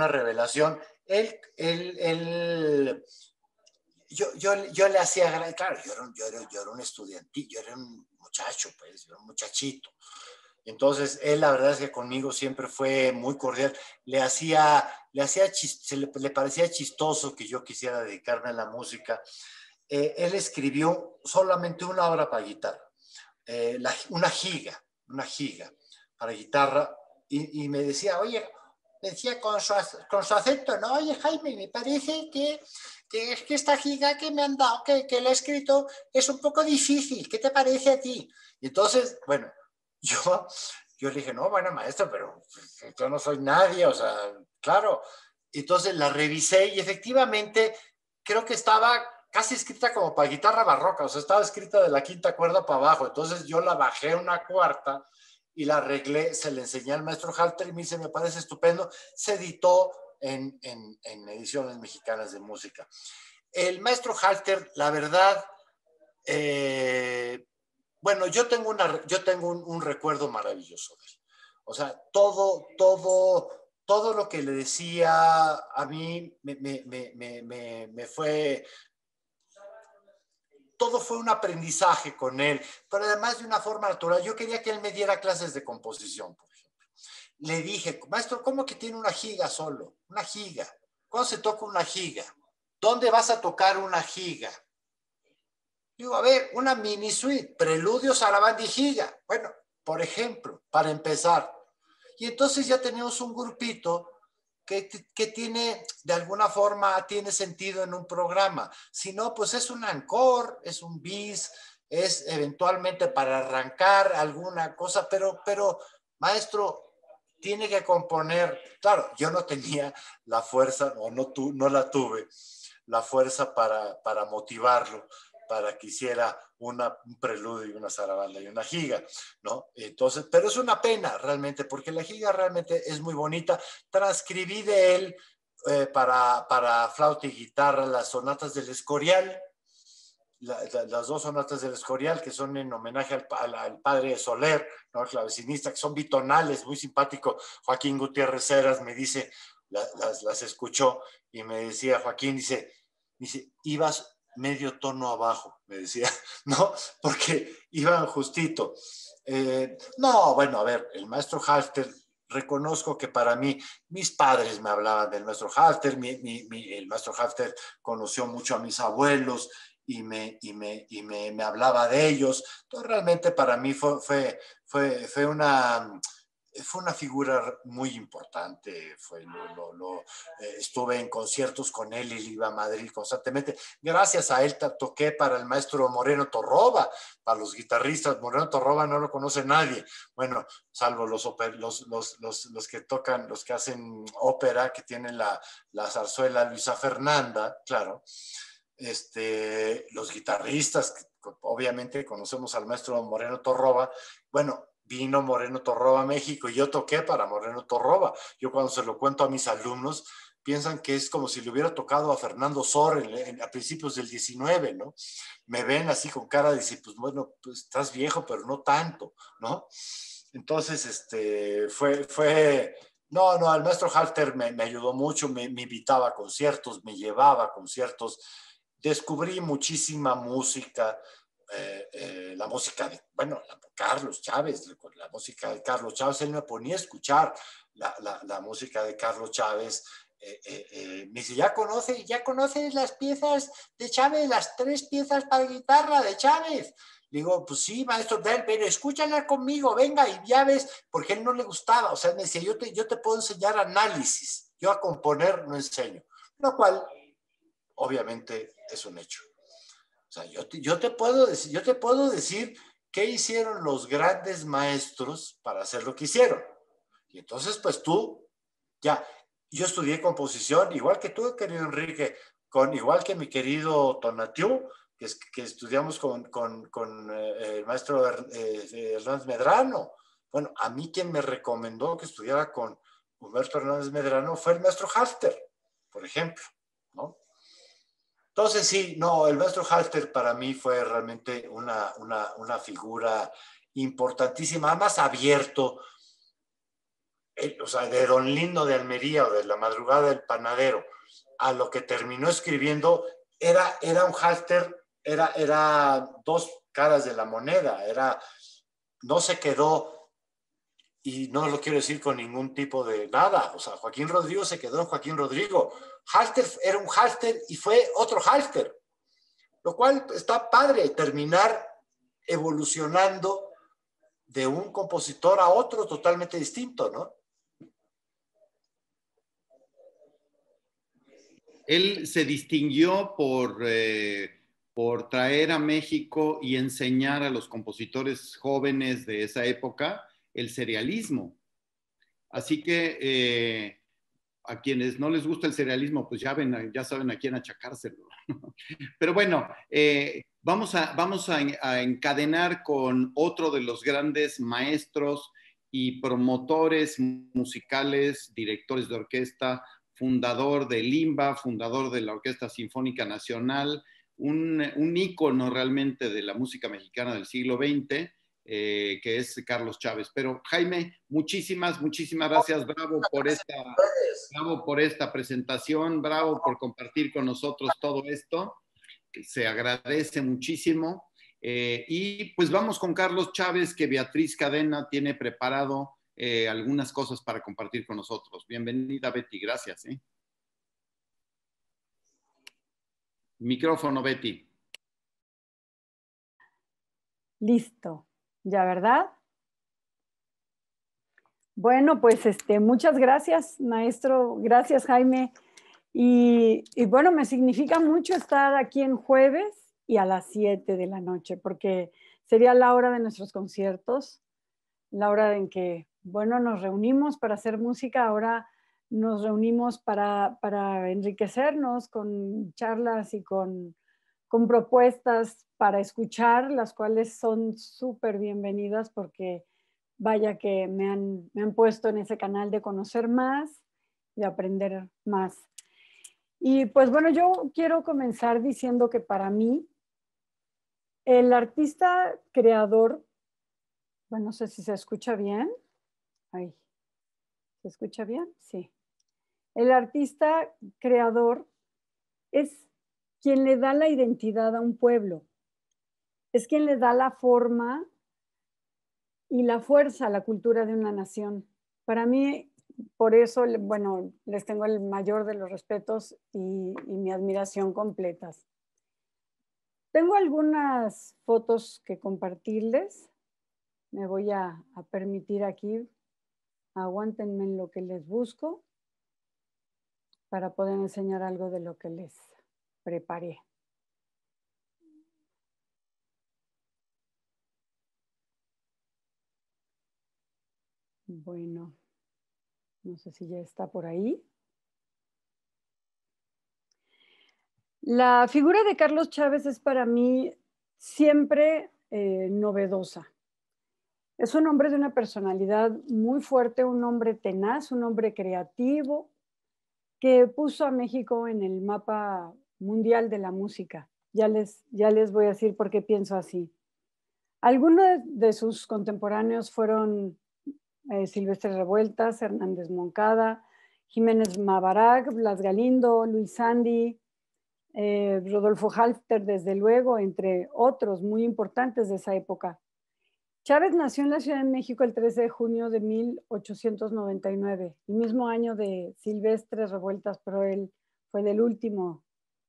le hacía, claro, yo era un estudiantil, yo era un muchacho, pues, yo era un muchachito, Entonces, él la verdad es que conmigo siempre fue muy cordial. Le parecía chistoso que yo quisiera dedicarme a la música. Él escribió solamente una obra para guitarra, una giga para guitarra, y me decía, oye, me decía con su acento, no, oye Jaime, me parece que es que esta giga que me han dado, que le he escrito, es un poco difícil, ¿qué te parece a ti? Y entonces, bueno, yo le dije, no, bueno, maestro, pero yo no soy nadie, o sea, claro. Entonces la revisé y efectivamente creo que estaba casi escrita como para guitarra barroca, o sea, estaba escrita de la quinta cuerda para abajo. Entonces yo la bajé una cuarta y la arreglé, se le enseñé al maestro Halter y me dice, me parece estupendo. Se editó en ediciones mexicanas de música. El maestro Halter, la verdad, bueno, yo tengo un recuerdo maravilloso de él. O sea, todo lo que le decía a mí me fue, todo fue un aprendizaje con él, pero además de una forma natural. Yo quería que él me diera clases de composición, por ejemplo. Le dije, maestro, ¿cómo que tiene una giga solo? Una giga. ¿Cuándo se toca una giga? ¿Dónde vas a tocar una giga? Digo, a ver, una mini suite, preludio, sarabanda y giga. Bueno, por ejemplo, para empezar. Y entonces ya tenemos un grupito que tiene, de alguna forma, tiene sentido en un programa. Si no, pues es un encore, es un bis, es eventualmente para arrancar alguna cosa, pero maestro, tiene que componer. Claro, yo no tenía la fuerza, o no la tuve, la fuerza para motivarlo, para que hiciera un preludio y una zarabanda y una giga, ¿no? Entonces, pero es una pena realmente, porque la giga realmente es muy bonita. Transcribí de él para flauta y guitarra las sonatas del Escorial, las dos sonatas del Escorial, que son en homenaje al padre Soler, ¿no? El clavecinista, que son bitonales, muy simpático. Joaquín Gutiérrez Heras me dice, las escuchó y me decía, Joaquín, dice, ibas medio tono abajo, me decía, ¿no? Porque iban justito. No, bueno, a ver, el maestro Halter, reconozco que para mí, mis padres me hablaban del maestro Halter, el maestro Halter conoció mucho a mis abuelos y me hablaba de ellos. Entonces, realmente para mí fue una figura muy importante. Estuve en conciertos con él y iba a Madrid constantemente. Gracias a él toqué para el maestro Moreno Torroba, para los guitarristas. Moreno Torroba no lo conoce nadie. Bueno, salvo los que tocan, los que hacen ópera, que tienen la zarzuela Luisa Fernanda, claro. Los guitarristas, obviamente conocemos al maestro Moreno Torroba. Bueno, vino Moreno Torroba a México y yo toqué para Moreno Torroba. Yo cuando se lo cuento a mis alumnos, piensan que es como si le hubiera tocado a Fernando Sor a principios del 19, ¿no? Me ven así con cara de decir, pues bueno, pues estás viejo, pero no tanto, ¿no? Entonces, no, el maestro Halter me ayudó mucho, me invitaba a conciertos, me llevaba a conciertos, descubrí muchísima música, la música de, bueno, Carlos Chávez, la música de Carlos Chávez, él me ponía a escuchar la música de Carlos Chávez. Me dice, ¿ya conoces las piezas de Chávez, las 3 piezas para guitarra de Chávez? Digo, pues sí, maestro, pero escúchala conmigo, venga, y ya ves, porque a él no le gustaba. O sea, me decía, yo te puedo enseñar análisis, yo a componer no enseño. Lo cual, obviamente, es un hecho. O sea, yo te puedo decir qué hicieron los grandes maestros para hacer lo que hicieron. Y entonces, pues tú, ya, yo estudié composición, igual que tú, querido Enrique, igual que mi querido Tonatiu, que estudiamos con el maestro Hernández Medrano. Bueno, a mí quien me recomendó que estudiara con Humberto Hernández Medrano fue el maestro Halter, por ejemplo, ¿no? Entonces, sí, no, el maestro Halter para mí fue realmente una figura importantísima, además abierto, o sea, de Don Lindo de Almería o de La Madrugada del Panadero a lo que terminó escribiendo, era un Halter, era 2 caras de la moneda, no se quedó y no lo quiero decir con ningún tipo de nada. O sea, Joaquín Rodrigo se quedó en Joaquín Rodrigo. Halfter era un Halfter y fue otro Halfter, lo cual está padre, terminar evolucionando de un compositor a otro totalmente distinto, ¿no? Él se distinguió por traer a México y enseñar a los compositores jóvenes de esa época el serialismo. Así que a quienes no les gusta el serialismo, pues ya saben a quién achacárselo. Pero bueno, vamos a encadenar con otro de los grandes maestros y promotores musicales, directores de orquesta, fundador de Limba, fundador de la Orquesta Sinfónica Nacional, un ícono realmente de la música mexicana del siglo XX, que es Carlos Chávez. Pero Jaime, muchísimas gracias, bravo por esta presentación, bravo por compartir con nosotros todo esto, se agradece muchísimo. Y pues vamos con Carlos Chávez, que Beatriz Cadena tiene preparado algunas cosas para compartir con nosotros. Bienvenida, Betty, gracias. Micrófono, Betty. Listo, ¿ya verdad? Bueno, pues muchas gracias, maestro, gracias, Jaime. Y bueno, me significa mucho estar aquí en jueves y a las 7 de la noche, porque sería la hora de nuestros conciertos, la hora en que, bueno, nos reunimos para hacer música, ahora nos reunimos para enriquecernos con charlas y con propuestas para escuchar, las cuales son súper bienvenidas porque vaya que me han puesto en ese canal de conocer más, de aprender más. Y pues bueno, yo quiero comenzar diciendo que para mí, el artista creador, bueno, no sé si se escucha bien. Ahí. ¿Se escucha bien? Sí. El artista creador es quien le da la identidad a un pueblo. Es quien le da la forma y la fuerza a la cultura de una nación. Para mí, por eso, bueno, les tengo el mayor de los respetos y mi admiración completas. Tengo algunas fotos que compartirles. Me voy a permitir aquí. Aguántenme en lo que les busco para poder enseñar algo de lo que les preparé. Bueno, no sé si ya está por ahí. La figura de Carlos Chávez es para mí siempre novedosa. Es un hombre de una personalidad muy fuerte, un hombre tenaz, un hombre creativo, que puso a México en el mapa mundial de la música. Ya les voy a decir por qué pienso así. Algunos de sus contemporáneos fueron Silvestre Revueltas, Hernández Moncada, Jiménez Mabarak, Blas Galindo, Luis Sandy, Rodolfo Halfter, desde luego, entre otros muy importantes de esa época. Chávez nació en la Ciudad de México el 13 de junio de 1899, el mismo año de Silvestre Revueltas, pero él fue del último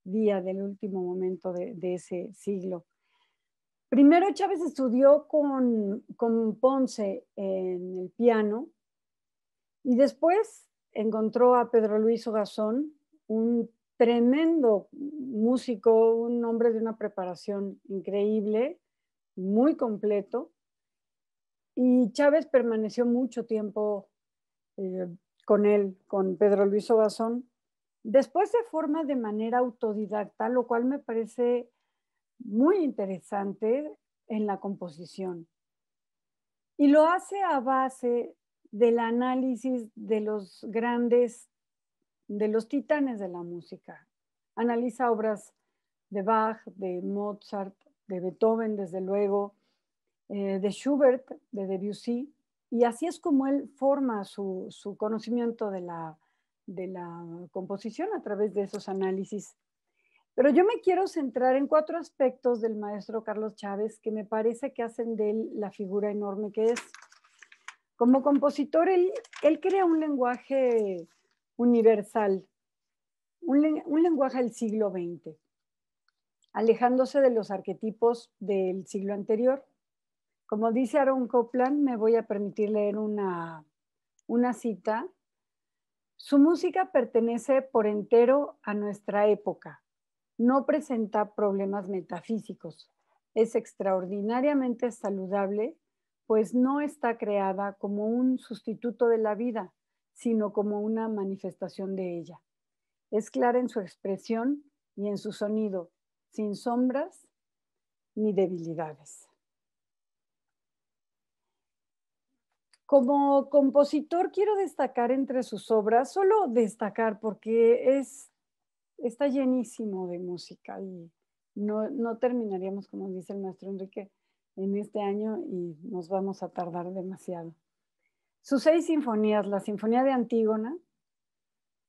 día, del último momento de ese siglo. Primero Chávez estudió con Ponce en el piano y después encontró a Pedro Luis Ogazón, un tremendo músico, un hombre de una preparación increíble, muy completo. Y Chávez permaneció mucho tiempo con él, con Pedro Luis Ogazón. Después se forma de manera autodidacta, lo cual me parece muy interesante en la composición. Y lo hace a base del análisis de los grandes, de los titanes de la música. Analiza obras de Bach, de Mozart, de Beethoven, desde luego, de Schubert, de Debussy, y así es como él forma su conocimiento de la composición a través de esos análisis. Pero yo me quiero centrar en 4 aspectos del maestro Carlos Chávez que me parece que hacen de él la figura enorme que es. Como compositor, él crea un lenguaje universal, un lenguaje del siglo XX, alejándose de los arquetipos del siglo anterior. Como dice Aaron Copland, me voy a permitir leer una cita. Su música pertenece por entero a nuestra época. No presenta problemas metafísicos. Es extraordinariamente saludable, pues no está creada como un sustituto de la vida, sino como una manifestación de ella. Es clara en su expresión y en su sonido, sin sombras ni debilidades. Como compositor quiero destacar entre sus obras, solo destacar porque está llenísimo de música y no terminaríamos, como dice el maestro Enrique, en este año y nos vamos a tardar demasiado. Sus 6 sinfonías, la Sinfonía de Antígona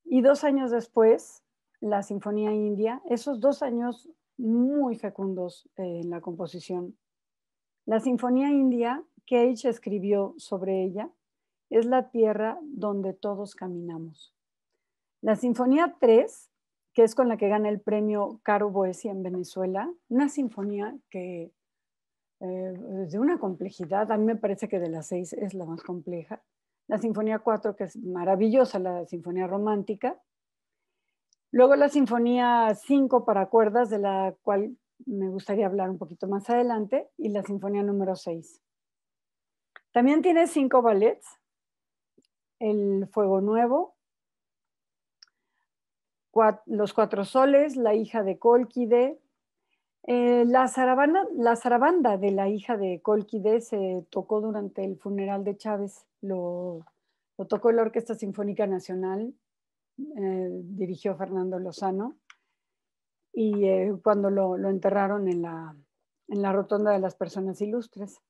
y 2 años después la Sinfonía India, esos 2 años muy fecundos en la composición. La Sinfonía India, Cage escribió sobre ella, es la tierra donde todos caminamos. La Sinfonía 3, que es con la que gana el premio Caro Boesi en Venezuela, una sinfonía que de una complejidad, a mí me parece que de las 6 es la más compleja. La Sinfonía 4, que es maravillosa, la Sinfonía Romántica. Luego la Sinfonía 5 para cuerdas, de la cual me gustaría hablar un poquito más adelante, y la Sinfonía número 6. También tiene 5 ballets, El Fuego Nuevo, Los 4 Soles, La hija de Cólquide. La zarabanda de La hija de Cólquide se tocó durante el funeral de Chávez, lo tocó la Orquesta Sinfónica Nacional, dirigió Fernando Lozano, y cuando lo enterraron en la Rotonda de las Personas Ilustres.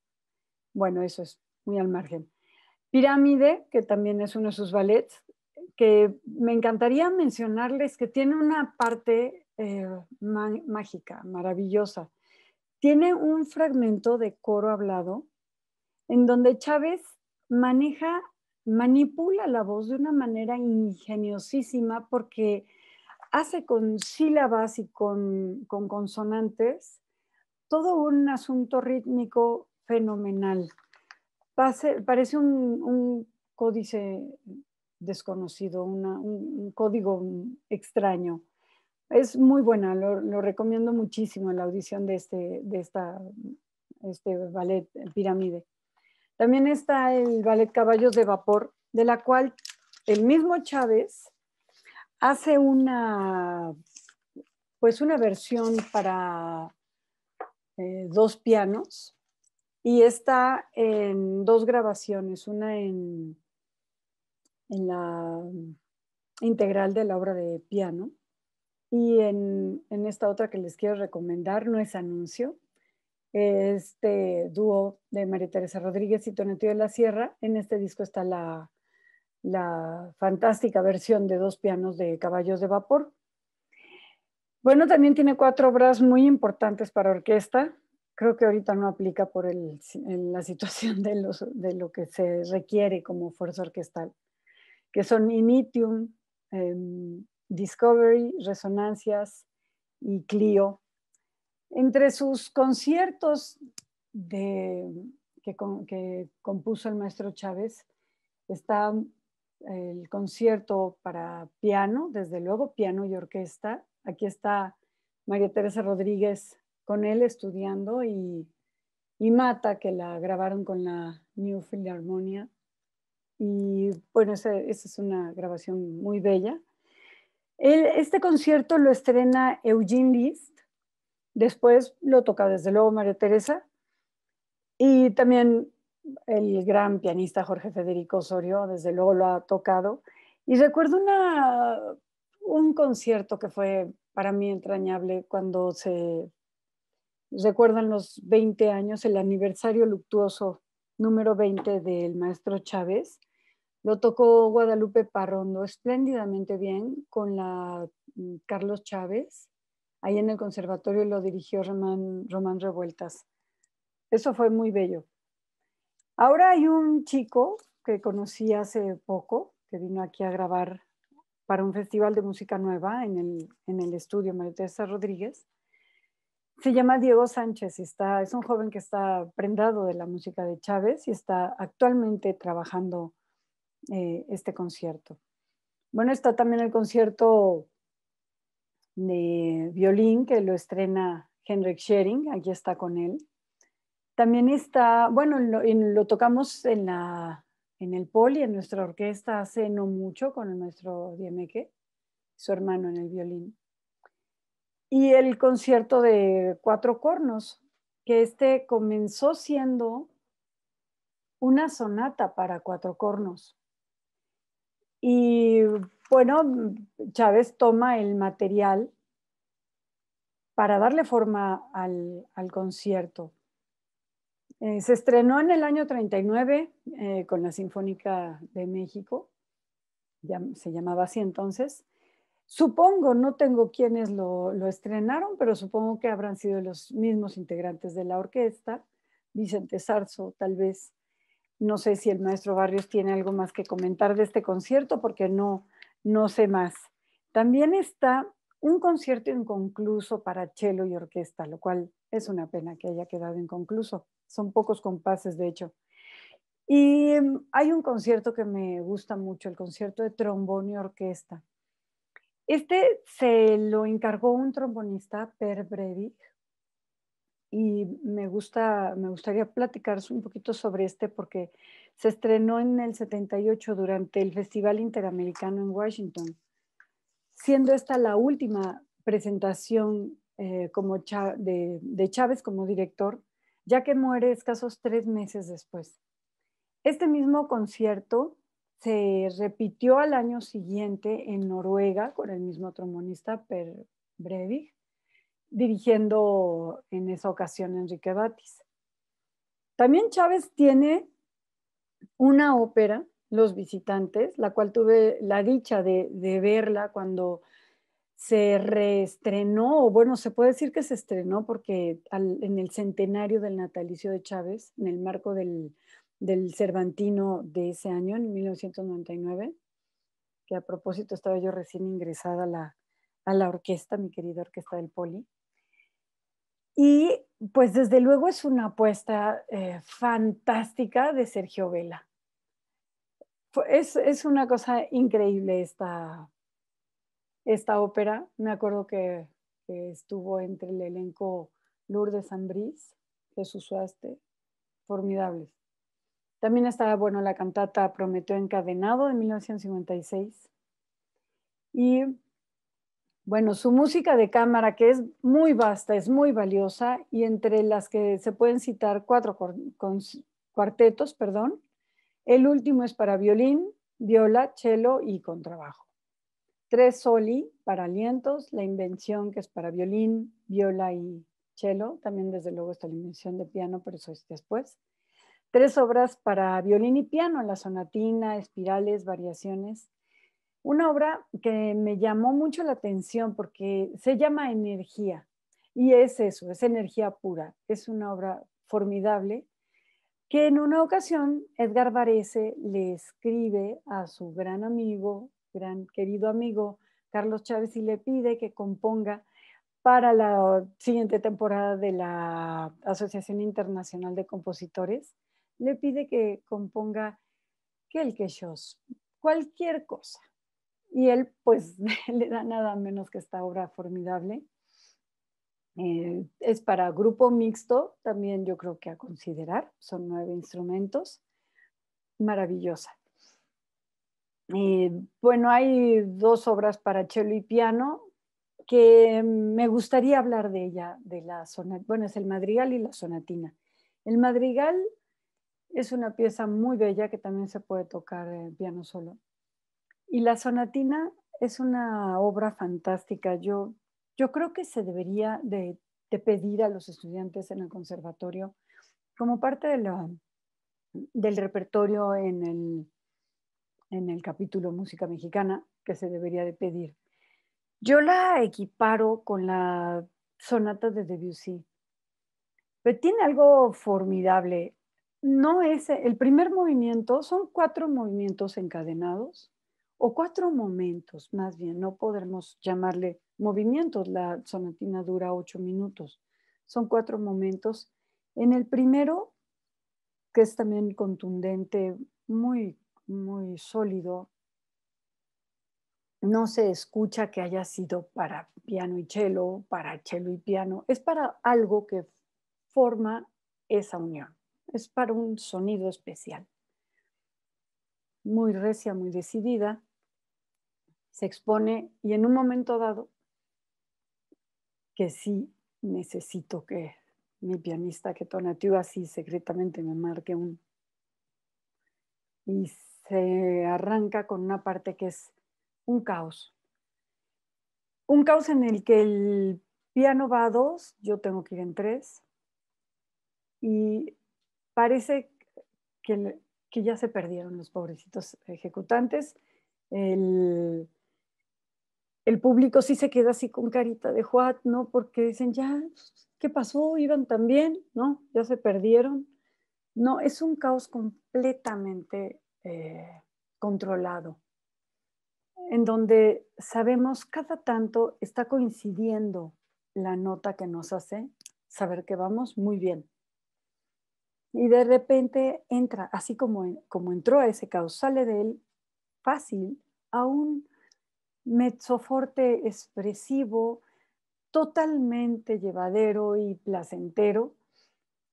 Bueno, eso es muy al margen. Pirámide, que también es uno de sus ballets, que me encantaría mencionarles que tiene una parte mágica, maravillosa. Tiene un fragmento de coro hablado en donde Chávez manipula la voz de una manera ingeniosísima porque hace con sílabas y con consonantes todo un asunto rítmico fenomenal. Parece un códice desconocido, un código extraño. Es muy buena, lo recomiendo muchísimo en la audición de este ballet Pirámide. También está el ballet Caballos de Vapor, de la cual el mismo Chávez hace una versión para 2 pianos y está en 2 grabaciones, una en la integral de la obra de piano y en esta otra que les quiero recomendar, No es anuncio, este dúo de María Teresa Rodríguez y Tonatiuh de la Sierra. En este disco está la fantástica versión de 2 pianos de Caballos de Vapor. Bueno, también tiene 4 obras muy importantes para orquesta. Creo que ahorita no aplica por la situación de lo que se requiere como fuerza orquestal, que son Initium, Discovery, Resonancias y Clio. Entre sus conciertos que compuso el maestro Chávez está el concierto para piano, desde luego, piano y orquesta. Aquí está María Teresa Rodríguez con él estudiando y Mata, que la grabaron con la New Philharmonia. Y bueno, esa es una grabación muy bella. Este concierto lo estrena Eugene Liszt, después lo toca desde luego María Teresa y también el gran pianista Jorge Federico Osorio, desde luego lo ha tocado. Y recuerdo un concierto que fue para mí entrañable cuando se recuerdan los 20 años, el aniversario luctuoso número 20 del maestro Chávez. Lo tocó Guadalupe Parrondo espléndidamente bien con la Carlos Chávez. Ahí en el conservatorio lo dirigió Román Revueltas. Eso fue muy bello. Ahora hay un chico que conocí hace poco, que vino aquí a grabar para un festival de música nueva en el estudio María Teresa Rodríguez. Se llama Diego Sánchez y es un joven que está prendado de la música de Chávez y está actualmente trabajando este concierto. Bueno, está también el concierto de violín que lo estrena Henrik Schering, aquí está con él. También está, bueno, lo tocamos en el Poli, en nuestra orquesta hace no mucho con el maestro Diemeque, su hermano en el violín. Y el concierto de 4 cornos, que comenzó siendo una sonata para 4 cornos. Y bueno, Chávez toma el material para darle forma al concierto. Se estrenó en el año 39 con la Sinfónica de México, ya se llamaba así entonces. Supongo, no tengo quienes lo estrenaron, pero supongo que habrán sido los mismos integrantes de la orquesta, Vicente Zarzo, tal vez. No sé si el maestro Barrios tiene algo más que comentar de este concierto, porque no sé más. También está un concierto inconcluso para cello y orquesta, lo cual es una pena que haya quedado inconcluso. Son pocos compases, de hecho. Y hay un concierto que me gusta mucho, el concierto de trombón y orquesta. Se lo encargó un trombonista, Per Breivik, y me gustaría platicar un poquito sobre porque se estrenó en el 78 durante el Festival Interamericano en Washington, siendo esta la última presentación de Chávez como director, ya que muere escasos 3 meses después. Este mismo concierto se repitió al año siguiente en Noruega con el mismo trombonista Per Breivik, dirigiendo en esa ocasión Enrique Batis. También Chávez tiene una ópera, Los Visitantes, la cual tuve la dicha de verla cuando se reestrenó, o bueno, se puede decir que se estrenó porque en el centenario del natalicio de Chávez, en el marco del Cervantino de ese año, en 1999, que a propósito estaba yo recién ingresada a la orquesta, mi querida orquesta del Poli. Y pues desde luego es una apuesta fantástica de Sergio Vela. Es una cosa increíble esta ópera. Me acuerdo que estuvo entre el elenco Lourdes Ambrís, Jesús Suaste, formidables. También estaba, bueno, la cantata Prometeo Encadenado de 1956. Y bueno, su música de cámara, que es muy vasta, es muy valiosa, y entre las que se pueden citar 4 cuartetos, perdón. El último es para violín, viola, cello y contrabajo. 3 soli para alientos, la invención que es para violín, viola y cello. También desde luego está la invención de piano, pero eso es después. 3 obras para violín y piano, la sonatina, espirales, variaciones. Una obra que me llamó mucho la atención porque se llama Energía, y es eso, es energía pura. Es una obra formidable que en una ocasión Edgar Varese le escribe a su gran amigo, gran querido amigo Carlos Chávez, y le pide que componga para la siguiente temporada de la Asociación Internacional de Compositores. Le pide que componga Quelquechos, cualquier cosa. Y él pues le da nada menos que esta obra formidable. Es para grupo mixto, también yo creo que a considerar, son 9 instrumentos, maravillosa. Bueno, hay 2 obras para cello y piano que me gustaría hablar de ella, de la sonata. Bueno, es el madrigal y la sonatina. El madrigal es una pieza muy bella que también se puede tocar en piano solo. Y la sonatina es una obra fantástica. Yo creo que se debería de pedir a los estudiantes en el conservatorio como parte del repertorio en el capítulo Música Mexicana, que se debería de pedir. Yo la equiparo con la sonata de Debussy, pero tiene algo formidable. no es el primer movimiento, son 4 movimientos encadenados, o 4 momentos, más bien, no podemos llamarle movimientos, la sonatina dura 8 minutos, son 4 momentos. En el primero, que es también contundente, muy, muy sólido, no se escucha que haya sido para piano y cello, para cello y piano, es para algo que forma esa unión, es para un sonido especial, muy recia, muy decidida, se expone y en un momento dado, que sí necesito que mi pianista que Tonatiuh así secretamente me marque y se arranca con una parte que es un caos. Un caos en el que el piano va a 2, yo tengo que ir en 3 y parece que ya se perdieron los pobrecitos ejecutantes. El, el público sí se queda así con carita de what, ¿no? Porque dicen, ya, ¿qué pasó? ¿Iban tan bien? ¿No? Ya se perdieron. No, es un caos completamente controlado, en donde sabemos cada tanto está coincidiendo la nota que nos hace saber que vamos muy bien. Y de repente entra, así como entró a ese caos, sale de él fácil a un mezzoforte expresivo, totalmente llevadero y placentero.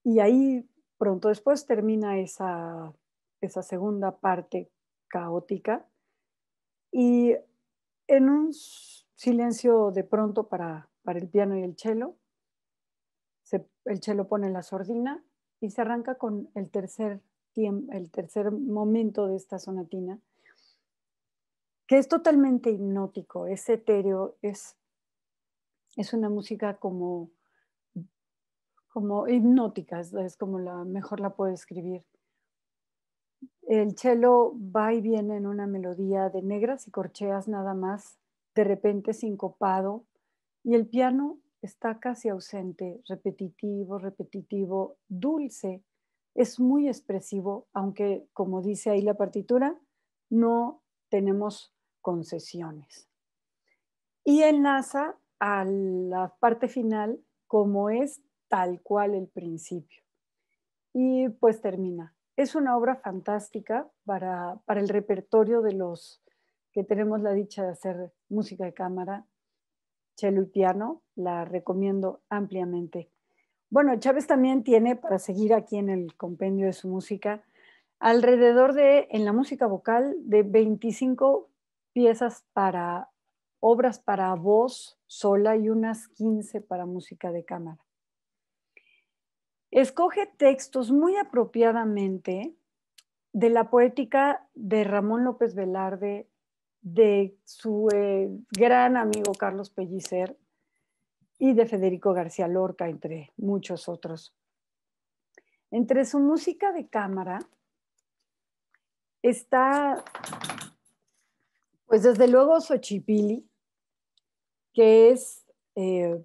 Y ahí pronto después termina esa segunda parte caótica y en un silencio de pronto para el piano y el cello, el cello pone la sordina y se arranca con el tercer momento de esta sonatina, que es totalmente hipnótico, es etéreo, es una música como hipnótica, es como mejor la puedo escribir. El cello va y viene en una melodía de negras y corcheas nada más, de repente sincopado, y el piano está casi ausente, repetitivo, repetitivo, dulce, es muy expresivo, aunque como dice ahí la partitura, no tenemos concesiones. Y enlaza a la parte final como es tal cual el principio. Y pues termina. Es una obra fantástica para el repertorio de los que tenemos la dicha de hacer música de cámara, cello y piano, la recomiendo ampliamente. Bueno, Chávez también tiene, para seguir aquí en el compendio de su música, alrededor de, en la música vocal, de 25 piezas para obras para voz sola y unas 15 para música de cámara. Escoge textos muy apropiadamente de la poética de Ramón López Velarde, de su gran amigo Carlos Pellicer y de Federico García Lorca, entre muchos otros. Entre su música de cámara está, pues desde luego, Xochipilli, que es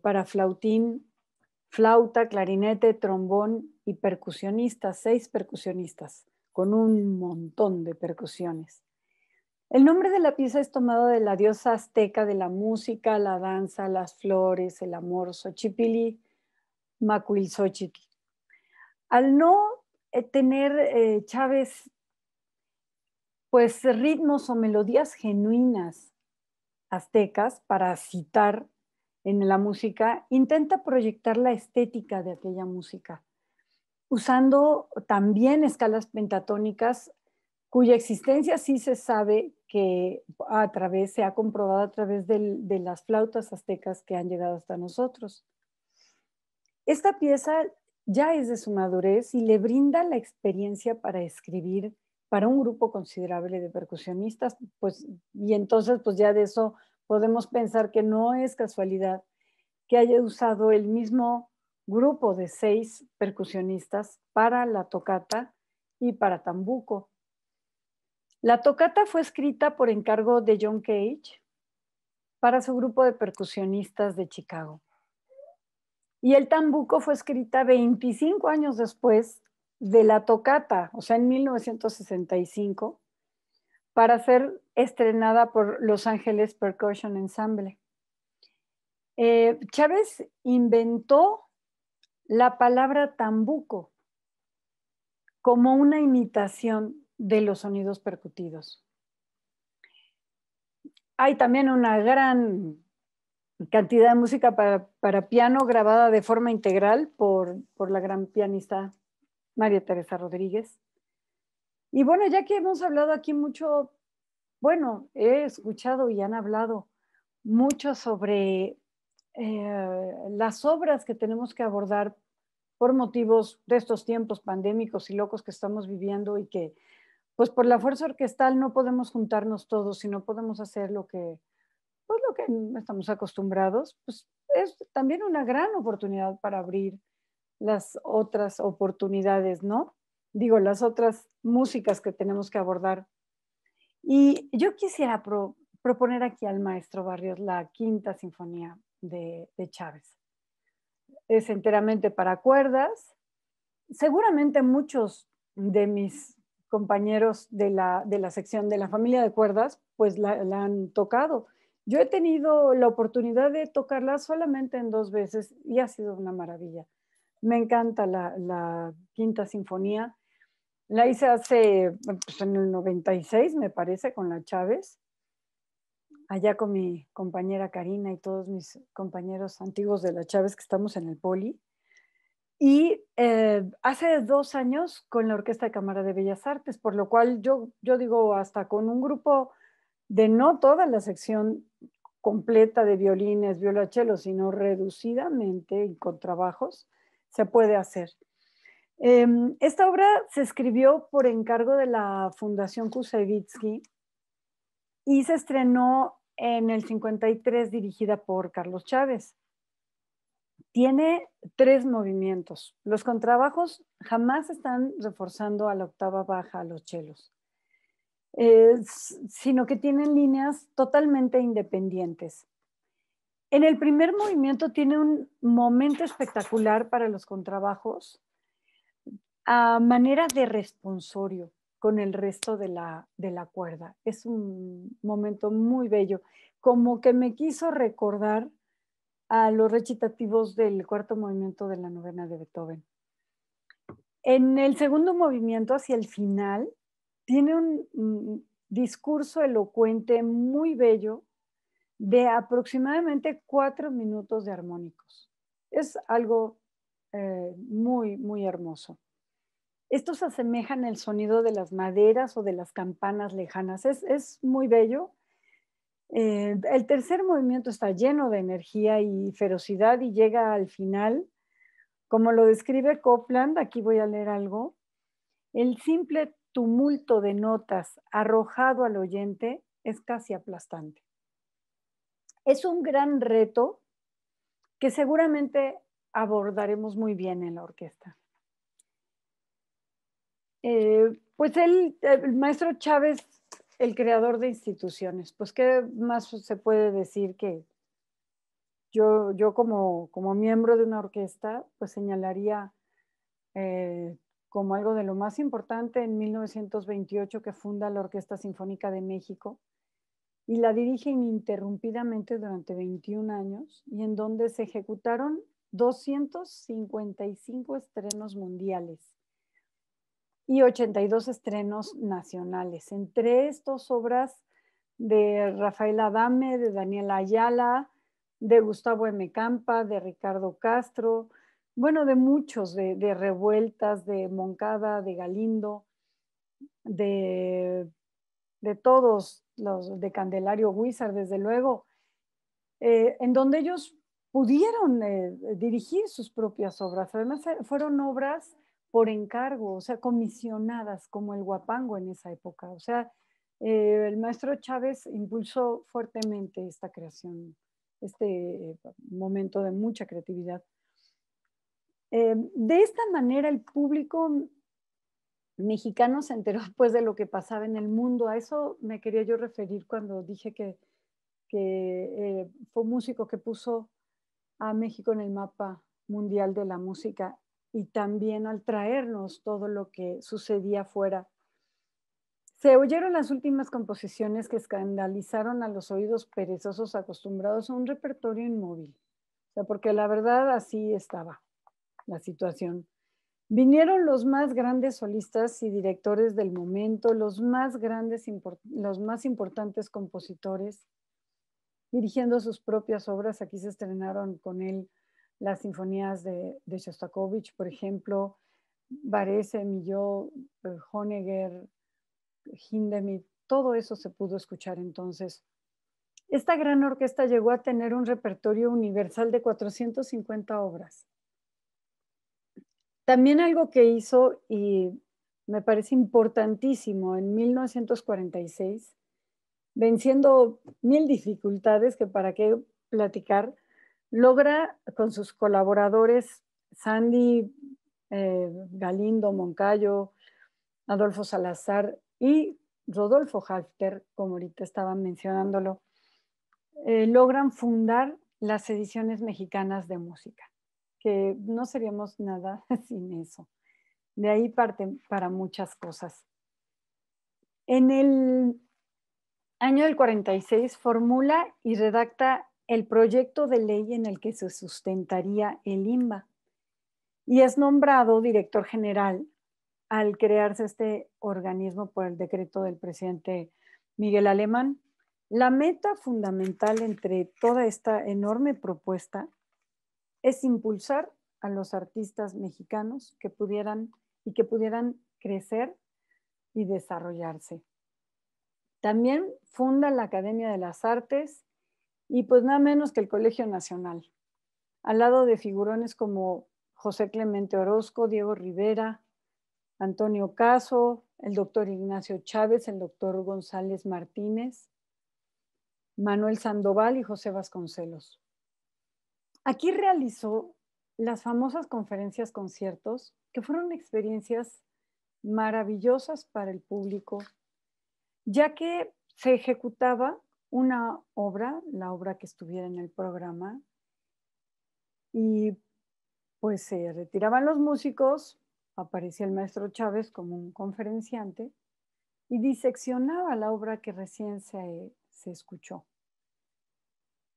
para flautín, flauta, clarinete, trombón y percusionistas, 6 percusionistas, con un montón de percusiones. El nombre de la pieza es tomado de la diosa azteca de la música, la danza, las flores, el amor, Xochipilli Macuilxóchitl. Al no tener Chávez pues ritmos o melodías genuinas aztecas para citar en la música, intenta proyectar la estética de aquella música, usando también escalas pentatónicas cuya existencia sí se sabe que se ha comprobado a través de las flautas aztecas que han llegado hasta nosotros. Esta pieza ya es de su madurez y le brinda la experiencia para escribir para un grupo considerable de percusionistas, pues, y entonces pues ya de eso podemos pensar que no es casualidad que haya usado el mismo grupo de 6 percusionistas para la tocata y para tambuco. La tocata fue escrita por encargo de John Cage para su grupo de percusionistas de Chicago. Y el tambuco fue escrita 25 años después de la tocata, o sea, en 1965, para ser estrenada por Los Ángeles Percussion Ensemble. Chávez inventó la palabra tambuco como una imitación de los sonidos percutidos. Hay también una gran cantidad de música para piano grabada de forma integral por la gran pianista María Teresa Rodríguez. Y bueno, ya que hemos hablado aquí mucho, bueno, he escuchado y han hablado mucho sobre las obras que tenemos que abordar por motivos de estos tiempos pandémicos y locos que estamos viviendo y que, pues por la fuerza orquestal no podemos juntarnos todos y no podemos hacer lo que estamos acostumbrados, pues es también una gran oportunidad para abrir las otras oportunidades, ¿no? Digo, las otras músicas que tenemos que abordar. Y yo quisiera proponer aquí al maestro Barrios la Quinta Sinfonía de Chávez. Es enteramente para cuerdas. Seguramente muchos de mis compañeros de la sección de la familia de cuerdas, pues la han tocado. Yo he tenido la oportunidad de tocarla solamente en 2 veces y ha sido una maravilla. Me encanta la Quinta Sinfonía. La hice hace, pues en el 96, me parece, con la Chávez, allá con mi compañera Karina y todos mis compañeros antiguos de la Chávez que estamos en el Poli. Y hace 2 años con la Orquesta de Cámara de Bellas Artes, por lo cual yo digo, hasta con un grupo de no toda la sección completa de violines, violonchelo, sino reducidamente y con trabajos, se puede hacer. Esta obra se escribió por encargo de la Fundación Kusevitsky y se estrenó en el 53 dirigida por Carlos Chávez. Tiene 3 movimientos. Los contrabajos jamás están reforzando a la octava baja a los chelos, sino que tienen líneas totalmente independientes. En el primer movimiento tiene un momento espectacular para los contrabajos a manera de responsorio con el resto de la cuerda. Es un momento muy bello, como que me quiso recordar a los recitativos del cuarto movimiento de la novena de Beethoven. En el segundo movimiento, hacia el final, tiene un discurso elocuente muy bello de aproximadamente 4 minutos de armónicos. Es algo muy, muy hermoso. Estos asemejan el sonido de las maderas o de las campanas lejanas. Es muy bello. El tercer movimiento está lleno de energía y ferocidad y llega al final, como lo describe Copland, aquí voy a leer algo, el simple tumulto de notas arrojado al oyente es casi aplastante. Es un gran reto que seguramente abordaremos muy bien en la orquesta. Pues el maestro Chávez, el creador de instituciones, pues qué más se puede decir que yo como miembro de una orquesta, pues señalaría como algo de lo más importante en 1928 que funda la Orquesta Sinfónica de México y la dirige ininterrumpidamente durante 21 años y en donde se ejecutaron 255 estrenos mundiales y 82 estrenos nacionales. Entre estos obras de Rafael Adame, de Daniela Ayala, de Gustavo M. Campa, de Ricardo Castro, bueno, de muchos, de Revueltas, de Moncada, de Galindo, de todos los de Candelario Huízar, desde luego, en donde ellos pudieron dirigir sus propias obras. Además, fueron obras por encargo, o sea, comisionadas, como el Huapango en esa época. O sea, el maestro Chávez impulsó fuertemente esta creación, este momento de mucha creatividad. De esta manera, el público mexicano se enteró pues de lo que pasaba en el mundo. A eso me quería yo referir cuando dije que fue un músico que puso a México en el mapa mundial de la música y también al traernos todo lo que sucedía afuera. Se oyeron las últimas composiciones que escandalizaron a los oídos perezosos acostumbrados a un repertorio inmóvil. O sea, porque la verdad así estaba la situación. Vinieron los más grandes solistas y directores del momento, los más importantes compositores, dirigiendo sus propias obras. Aquí se estrenaron con él las sinfonías de Shostakovich, por ejemplo, Varese, Milhaud, Honegger, Hindemith, todo eso se pudo escuchar entonces. Esta gran orquesta llegó a tener un repertorio universal de 450 obras. También algo que hizo, y me parece importantísimo, en 1946, venciendo 1000 dificultades, que para qué platicar, logra con sus colaboradores Sandy, Galindo, Moncayo, Adolfo Salazar y Rodolfo Halfter, como ahorita estaban mencionándolo, logran fundar las ediciones mexicanas de música, que no seríamos nada sin eso. De ahí parten para muchas cosas. En el año del 46 formula y redacta el proyecto de ley en el que se sustentaría el INBA y es nombrado director general al crearse este organismo por el decreto del presidente Miguel Alemán. La meta fundamental entre toda esta enorme propuesta es impulsar a los artistas mexicanos que pudieran crecer y desarrollarse. También funda la Academia de las Artes y pues nada menos que el Colegio Nacional, al lado de figurones como José Clemente Orozco, Diego Rivera, Antonio Caso, el doctor Ignacio Chávez, el doctor González Martínez, Manuel Sandoval y José Vasconcelos. Aquí realizó las famosas conferencias conciertos, que fueron experiencias maravillosas para el público, ya que se ejecutaba una obra, la obra que estuviera en el programa, y pues se retiraban los músicos, aparecía el maestro Chávez como un conferenciante y diseccionaba la obra que recién se escuchó.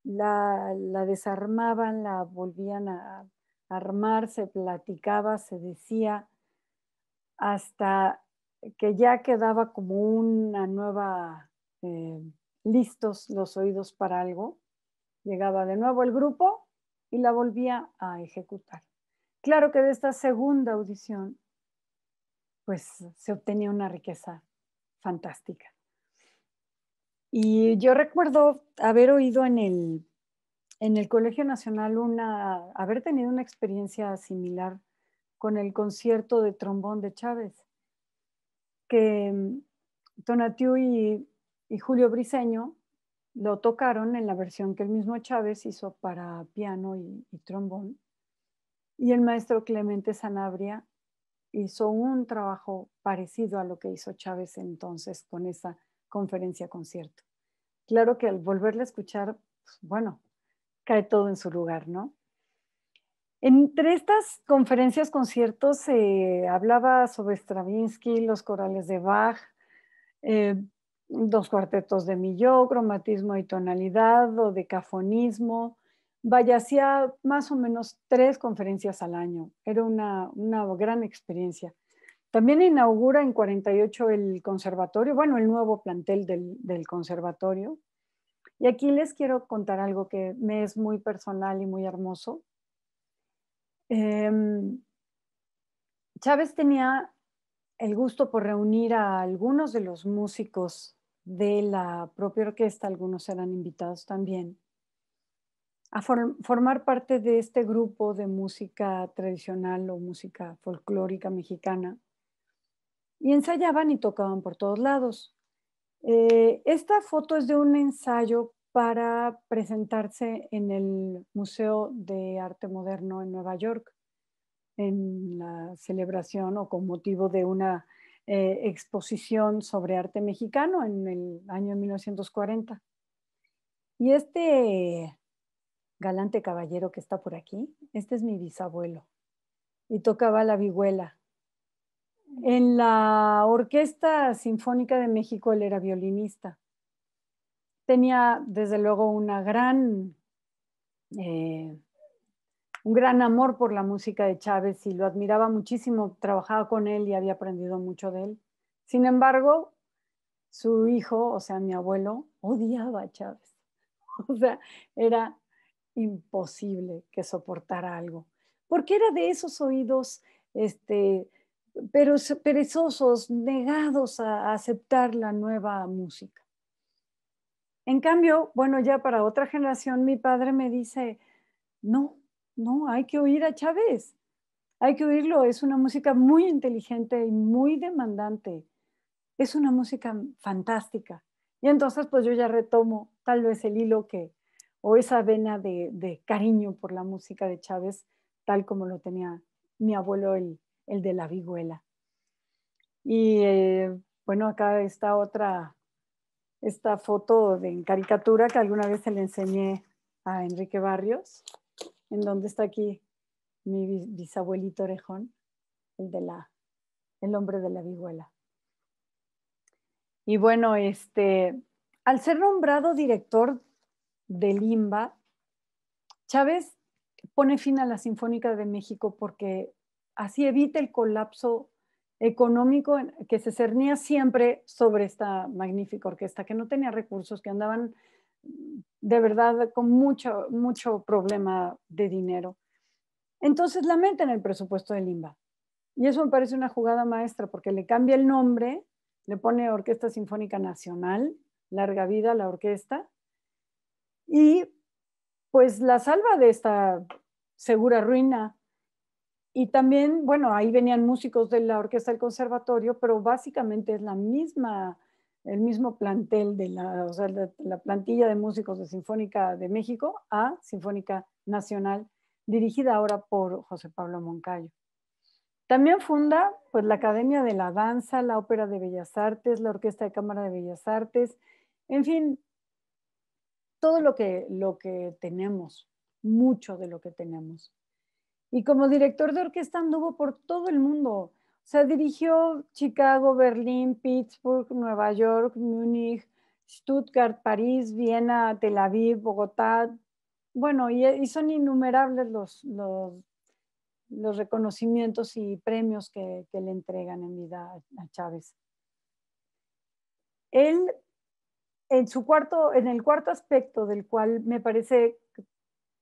La desarmaban, la volvían a armar, se platicaba, se decía, hasta que ya quedaba como una nueva, listos los oídos para algo. Llegaba de nuevo el grupo y la volvía a ejecutar. Claro que de esta segunda audición, pues se obtenía una riqueza fantástica. Y yo recuerdo haber oído en el Colegio Nacional haber tenido una experiencia similar con el concierto de trombón de Chávez, que Tonatiuh y Julio Briceño lo tocaron en la versión que el mismo Chávez hizo para piano y trombón. Y el maestro Clemente Sanabria hizo un trabajo parecido a lo que hizo Chávez entonces con esa conferencia concierto. Claro que al volverle a escuchar, pues, bueno, cae todo en su lugar, ¿no? Entre estas conferencias conciertos se hablaba sobre Stravinsky, los corales de Bach, los cuartetos de Milhaud, cromatismo y tonalidad, dodecafonismo. Vaya, hacía más o menos 3 conferencias al año. Era una gran experiencia. También inaugura en 48 el conservatorio, bueno, el nuevo plantel del conservatorio. Y aquí les quiero contar algo que me es muy personal y muy hermoso. Chávez tenía el gusto por reunir a algunos de los músicos de la propia orquesta, algunos eran invitados también, a formar parte de este grupo de música tradicional o música folclórica mexicana, y ensayaban y tocaban por todos lados. Esta foto es de un ensayo para presentarse en el Museo de Arte Moderno en Nueva York, en la celebración o con motivo de una exposición sobre arte mexicano en el año 1940. Y este galante caballero que está por aquí, este es mi bisabuelo. y tocaba la vihuela. En la Orquesta Sinfónica de México él era violinista. Tenía desde luego un gran amor por la música de Chávez y lo admiraba muchísimo, trabajaba con él y había aprendido mucho de él. Sin embargo, su hijo, o sea, mi abuelo, odiaba a Chávez. O sea, era imposible que soportara algo, porque era de esos oídos perezosos, negados a aceptar la nueva música. En cambio, bueno, ya para otra generación, mi padre me dice, no, hay que oír a Chávez, hay que oírlo, es una música muy inteligente y muy demandante, es una música fantástica. Y entonces pues yo ya retomo tal vez el hilo o esa vena de cariño por la música de Chávez, tal como lo tenía mi abuelo, el de la vihuela. Y bueno, acá está esta foto en caricatura que alguna vez se le enseñé a Enrique Barrios, en donde está aquí mi bisabuelito orejón, el hombre de la vihuela. Y bueno, al ser nombrado director del IMBA, Chávez pone fin a la Sinfónica de México porque así evita el colapso económico que se cernía siempre sobre esta magnífica orquesta, que no tenía recursos, que andaban de verdad con mucho problema de dinero. Entonces lamentan el presupuesto del IMBA. Y eso me parece una jugada maestra porque le cambia el nombre, le pone Orquesta Sinfónica Nacional, larga vida la orquesta, y pues la salva de esta segura ruina. Y también, bueno, ahí venían músicos de la Orquesta del Conservatorio, pero básicamente es el mismo plantel o sea, la plantilla de músicos de Sinfónica de México a Sinfónica Nacional, dirigida ahora por José Pablo Moncayo. También funda pues, la Academia de la Danza, la Ópera de Bellas Artes, la Orquesta de Cámara de Bellas Artes, en fin, todo lo que tenemos, mucho de lo que tenemos. Y como director de orquesta anduvo por todo el mundo. O sea, dirigió Chicago, Berlín, Pittsburgh, Nueva York, Múnich, Stuttgart, París, Viena, Tel Aviv, Bogotá. Bueno, y son innumerables los reconocimientos y premios que le entregan en vida a Chávez. Él, en el cuarto aspecto del cual me parece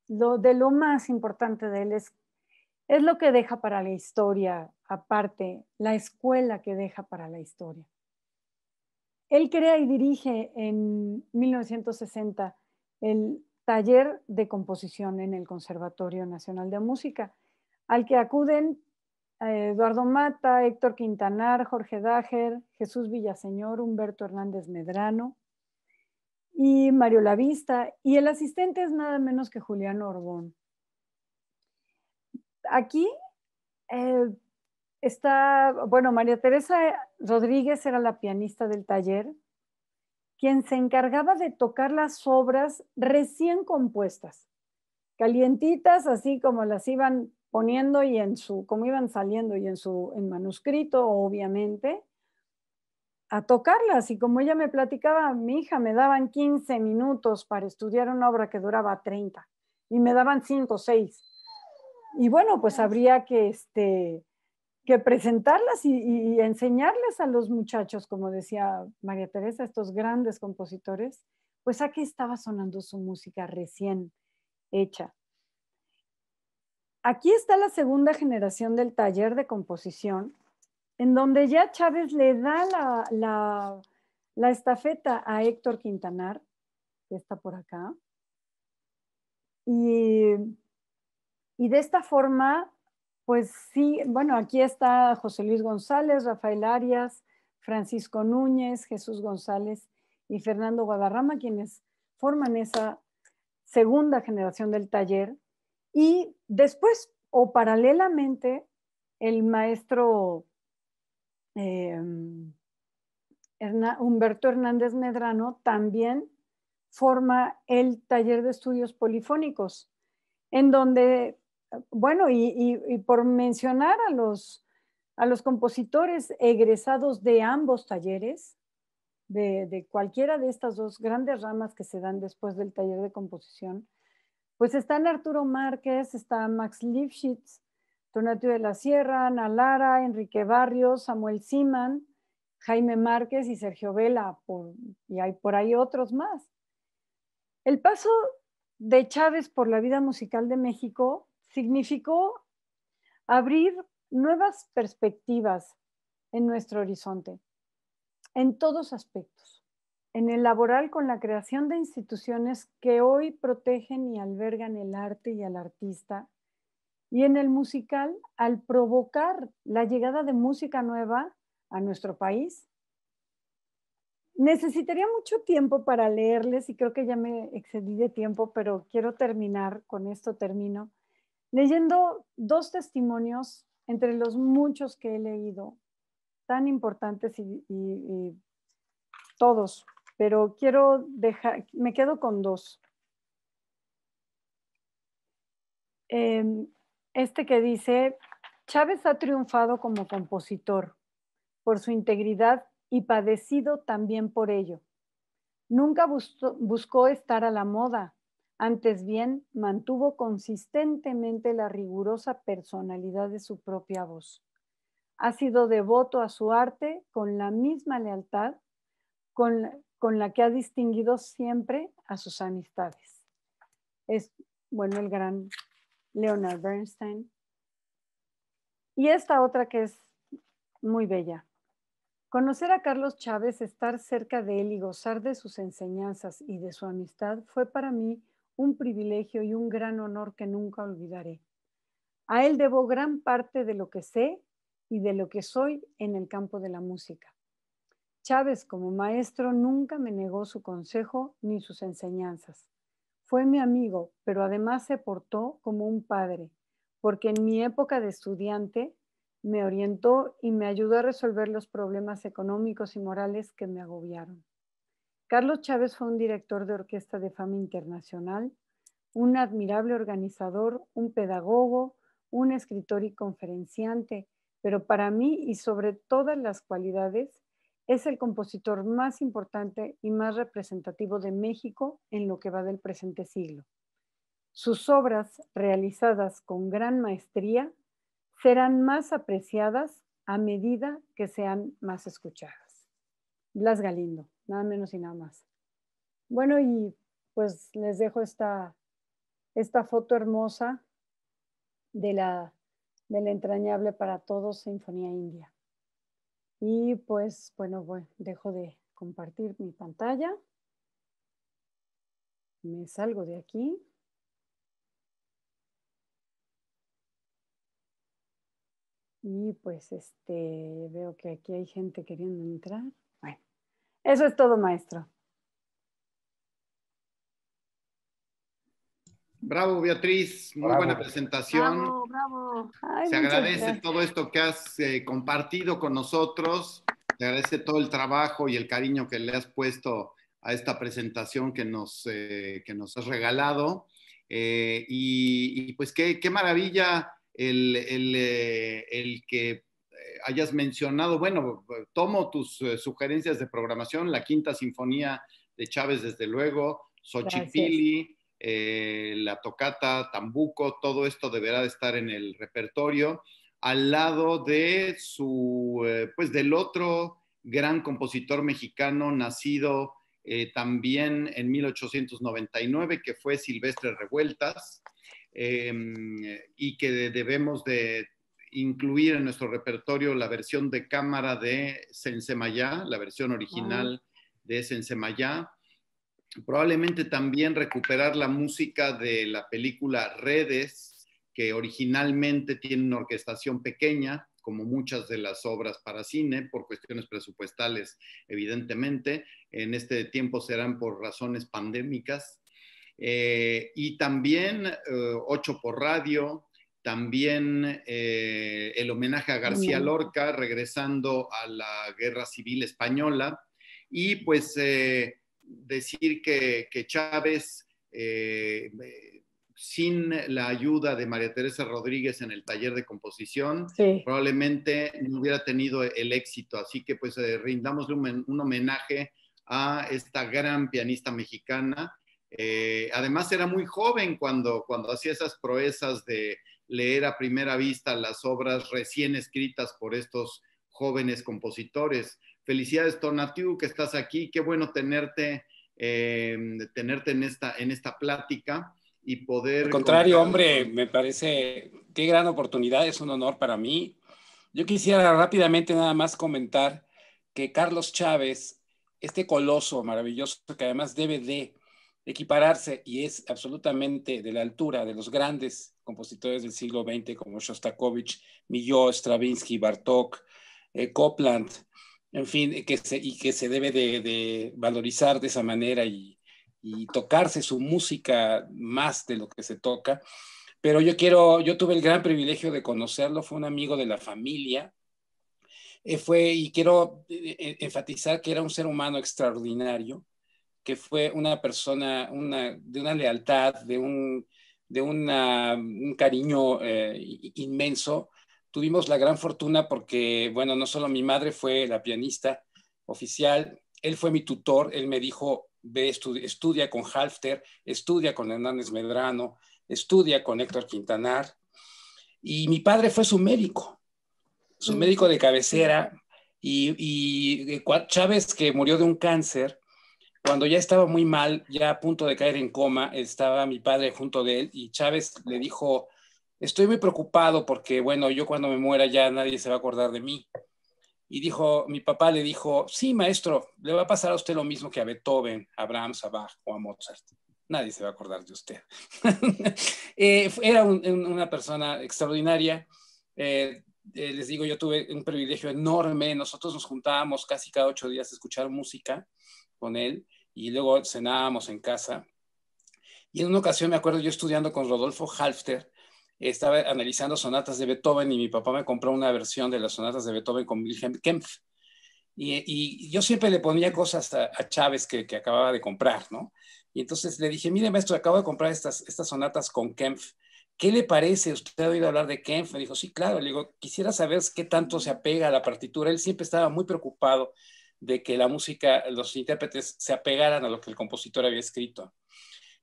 de lo más importante de él es lo que deja para la historia, aparte, la escuela que deja para la historia. Él crea y dirige en 1960 el taller de composición en el Conservatorio Nacional de Música, al que acuden Eduardo Mata, Héctor Quintanar, Jorge Dager, Jesús Villaseñor, Humberto Hernández Medrano y Mario Lavista, y el asistente es nada menos que Julián Orbón. Aquí bueno, María Teresa Rodríguez era la pianista del taller, quien se encargaba de tocar las obras recién compuestas, calientitas, así como las iban poniendo y como iban saliendo y en manuscrito, obviamente, a tocarlas. Y como ella me platicaba, mi hija, me daban 15 minutos para estudiar una obra que duraba 30 y me daban 5 o 6. Y bueno, pues habría que presentarlas y enseñarles a los muchachos, como decía María Teresa, estos grandes compositores, pues aquí estaba sonando su música recién hecha. Aquí está la segunda generación del taller de composición, en donde ya Chávez le da la estafeta a Héctor Quintanar, que está por acá, y de esta forma, pues sí, bueno, aquí está José Luis González, Rafael Arias, Francisco Núñez, Jesús González y Fernando Guadarrama, quienes forman esa segunda generación del taller. Y después, o paralelamente, el maestro Humberto Hernández Medrano también forma el taller de estudios polifónicos, en donde bueno, y por mencionar a los compositores egresados de ambos talleres, de cualquiera de estas dos grandes ramas que se dan después del taller de composición, pues están Arturo Márquez, está Max Lifshitz, Tonatiuh de la Sierra, Ana Lara, Enrique Barrios, Samuel Siman, Jaime Márquez y Sergio Vela, y hay por ahí otros más. El paso de Chávez por la vida musical de México significó abrir nuevas perspectivas en nuestro horizonte, en todos aspectos. En el laboral, con la creación de instituciones que hoy protegen y albergan el arte y al artista, y en el musical, al provocar la llegada de música nueva a nuestro país. Necesitaría mucho tiempo para leerles y creo que ya me excedí de tiempo, pero quiero terminar, con esto termino, leyendo dos testimonios entre los muchos que he leído, tan importantes y todos, pero me quedo con dos. Este que dice, Chávez ha triunfado como compositor por su integridad y padecido también por ello. Nunca buscó estar a la moda, antes bien mantuvo consistentemente la rigurosa personalidad de su propia voz. Ha sido devoto a su arte con la misma lealtad con la que ha distinguido siempre a sus amistades. Es, bueno, el gran Leonard Bernstein. Y esta otra que es muy bella. Conocer a Carlos Chávez, estar cerca de él y gozar de sus enseñanzas y de su amistad fue para mí un privilegio y un gran honor que nunca olvidaré. A él debo gran parte de lo que sé y de lo que soy en el campo de la música. Chávez, como maestro, nunca me negó su consejo ni sus enseñanzas. Fue mi amigo, pero además se portó como un padre, porque en mi época de estudiante me orientó y me ayudó a resolver los problemas económicos y morales que me agobiaron. Carlos Chávez fue un director de orquesta de fama internacional, un admirable organizador, un pedagogo, un escritor y conferenciante, pero para mí y sobre todas las cualidades, es el compositor más importante y más representativo de México en lo que va del presente siglo. Sus obras, realizadas con gran maestría, serán más apreciadas a medida que sean más escuchadas. Blas Galindo, nada menos y nada más. Bueno, y pues les dejo esta foto hermosa de la entrañable para todos Sinfonía India. Y pues, bueno, dejo de compartir mi pantalla. Me salgo de aquí. Y pues, veo que aquí hay gente queriendo entrar. Bueno, eso es todo, maestro. Bravo, Beatriz, muy buena presentación. Bravo, bravo. Ay, se muchas agradece gracias. todo esto que has compartido con nosotros, se agradece todo el trabajo y el cariño que le has puesto a esta presentación que nos has regalado. Y pues qué maravilla el que hayas mencionado, bueno, tomo tus sugerencias de programación, la Quinta Sinfonía de Chávez, desde luego, Xochipilli, la tocata, Tambuco, todo esto deberá de estar en el repertorio, al lado de pues del otro gran compositor mexicano nacido también en 1899, que fue Silvestre Revueltas, y que debemos de incluir en nuestro repertorio la versión de cámara de Sensemayá, la versión original de Sensemayá. Probablemente también recuperar la música de la película Redes, que originalmente tiene una orquestación pequeña, como muchas de las obras para cine, por cuestiones presupuestales, evidentemente. En este tiempo serán por razones pandémicas. Y también 8 por radio, también el homenaje a García Lorca, regresando a la Guerra Civil Española, y pues decir que Chávez sin la ayuda de María Teresa Rodríguez en el taller de composición, Sí. probablemente no hubiera tenido el éxito. Así que pues rindámosle un homenaje a esta gran pianista mexicana. Además era muy joven cuando hacía esas proezas de leer a primera vista las obras recién escritas por estos jóvenes compositores. Felicidades, Tonatiuh, que estás aquí. Qué bueno tenerte en esta plática y poder... Al contrario, hombre, me parece qué gran oportunidad, es un honor para mí. Yo quisiera rápidamente nada más comentar que Carlos Chávez, este coloso maravilloso que además debe de equipararse y es absolutamente de la altura de los grandes compositores del siglo XX como Shostakovich, Milhaud, Stravinsky, Bartók, Copland, en fin, que se debe de valorizar de esa manera y tocarse su música más de lo que se toca. Pero yo tuve el gran privilegio de conocerlo, fue un amigo de la familia, y quiero enfatizar que era un ser humano extraordinario, que fue una persona de una lealtad, de un cariño inmenso. Tuvimos la gran fortuna porque, bueno, no solo mi madre fue la pianista oficial, él fue mi tutor, él me dijo, ve, estudia con Halfter, estudia con Hernández Medrano, estudia con Héctor Quintanar, y mi padre fue su médico de cabecera, y Chávez, que murió de un cáncer, cuando ya estaba muy mal, ya a punto de caer en coma, estaba mi padre junto de él, y Chávez le dijo, estoy muy preocupado porque, bueno, yo cuando me muera ya nadie se va a acordar de mí. Y mi papá le dijo, sí, maestro, le va a pasar a usted lo mismo que a Beethoven, a Brahms, a Bach o a Mozart. Nadie se va a acordar de usted. Era una persona extraordinaria. Les digo, yo tuve un privilegio enorme. Nosotros nos juntábamos casi cada 8 días a escuchar música con él y luego cenábamos en casa. Y en una ocasión me acuerdo yo estudiando con Rodolfo Halfter, estaba analizando sonatas de Beethoven y mi papá me compró una versión de las sonatas de Beethoven con Wilhelm Kempff. Y yo siempre le ponía cosas a Chávez que acababa de comprar, ¿no? Y entonces le dije, mire, maestro, acabo de comprar estas sonatas con Kempff. ¿Qué le parece? ¿Usted ha oído hablar de Kempff? Me dijo, sí, claro. Le digo, quisiera saber qué tanto se apega a la partitura. Él siempre estaba muy preocupado de que la música, los intérpretes se apegaran a lo que el compositor había escrito.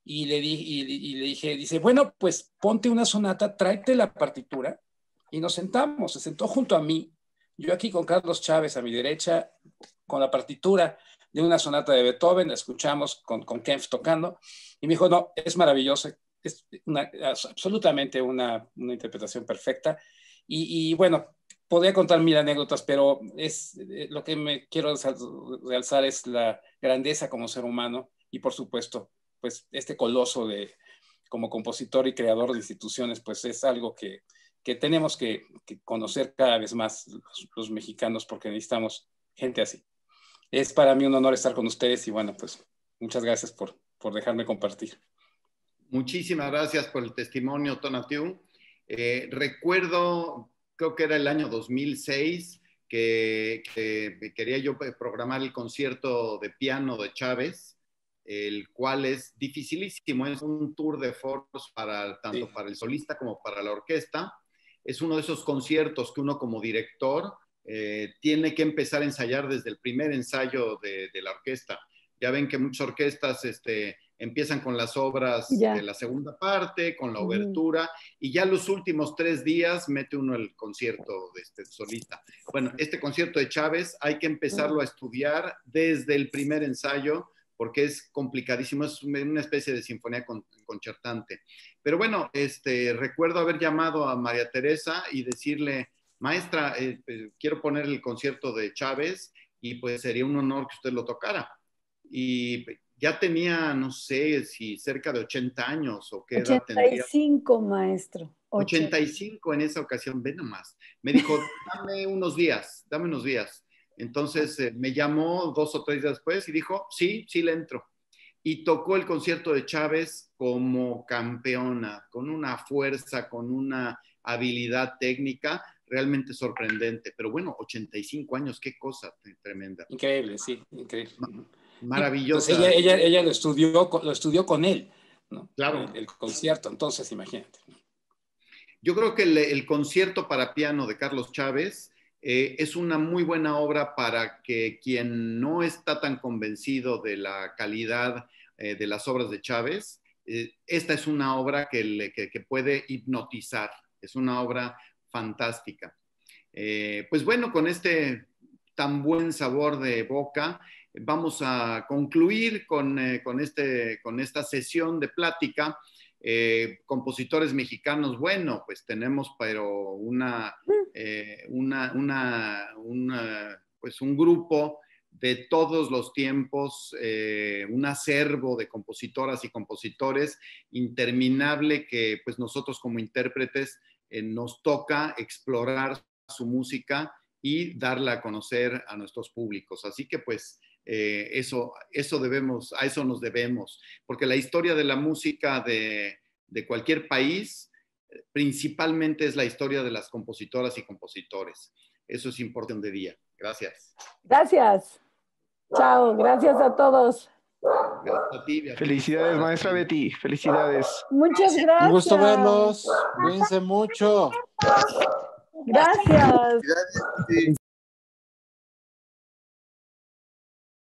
Y le dije, dice, bueno, pues ponte una sonata, tráete la partitura y nos sentamos. Se sentó junto a mí, yo aquí con Carlos Chávez a mi derecha, con la partitura de una sonata de Beethoven, la escuchamos con Kempff tocando, y me dijo, no, es maravilloso, es absolutamente una interpretación perfecta. Y bueno, podría contar 1000 anécdotas, pero lo que me quiero realzar es la grandeza como ser humano y, por supuesto, pues este coloso como compositor y creador de instituciones, pues es algo que tenemos que conocer cada vez más los mexicanos, porque necesitamos gente así. Es para mí un honor estar con ustedes y bueno, pues muchas gracias por dejarme compartir. Muchísimas gracias por el testimonio, Tonatiuh. Recuerdo, creo que era el año 2006, que quería yo programar el concierto de piano de Chávez, el cual es dificilísimo, es un tour de force tanto para el solista como para la orquesta. Es uno de esos conciertos que uno como director tiene que empezar a ensayar desde el primer ensayo de la orquesta. Ya ven que muchas orquestas empiezan con las obras de la segunda parte, con la obertura, y ya los últimos 3 días mete uno el concierto de este solista. Bueno, este concierto de Chávez hay que empezarlo a estudiar desde el primer ensayo, porque es complicadísimo, es una especie de sinfonía concertante. Pero bueno, recuerdo haber llamado a María Teresa y decirle, maestra, quiero poner el concierto de Chávez y pues sería un honor que usted lo tocara. Y ya tenía, no sé, si cerca de 80 años o qué edad tendría. 85, maestro. 85 en esa ocasión, ve nomás. Me dijo, dame unos días. Entonces me llamó 2 o 3 días después y dijo, sí le entro. Y tocó el concierto de Chávez como campeona, con una fuerza, con una habilidad técnica realmente sorprendente. Pero bueno, 85 años, qué cosa tremenda. Increíble, sí, increíble. Maravillosa. Pues ella lo estudió con él. ¿no? Claro. El concierto, entonces imagínate. Yo creo que el concierto para piano de Carlos Chávez es una muy buena obra para que quien no está tan convencido de la calidad de las obras de Chávez, esta es una obra que puede hipnotizar, es una obra fantástica. Pues bueno, con este tan buen sabor de boca, vamos a concluir con esta sesión de plática. Compositores mexicanos, bueno, pues tenemos, pero pues un grupo de todos los tiempos, un acervo de compositoras y compositores interminable que pues nosotros como intérpretes nos toca explorar su música y darla a conocer a nuestros públicos. Así que pues a eso nos debemos, porque la historia de la música de cualquier país principalmente es la historia de las compositoras y compositores. Eso es importante de día. Gracias. Gracias. Chao, gracias a todos. Gracias a ti, Beatriz. Felicidades, maestra Betty. Felicidades. Muchas gracias. Un gusto verlos. Cuídense mucho. Gracias.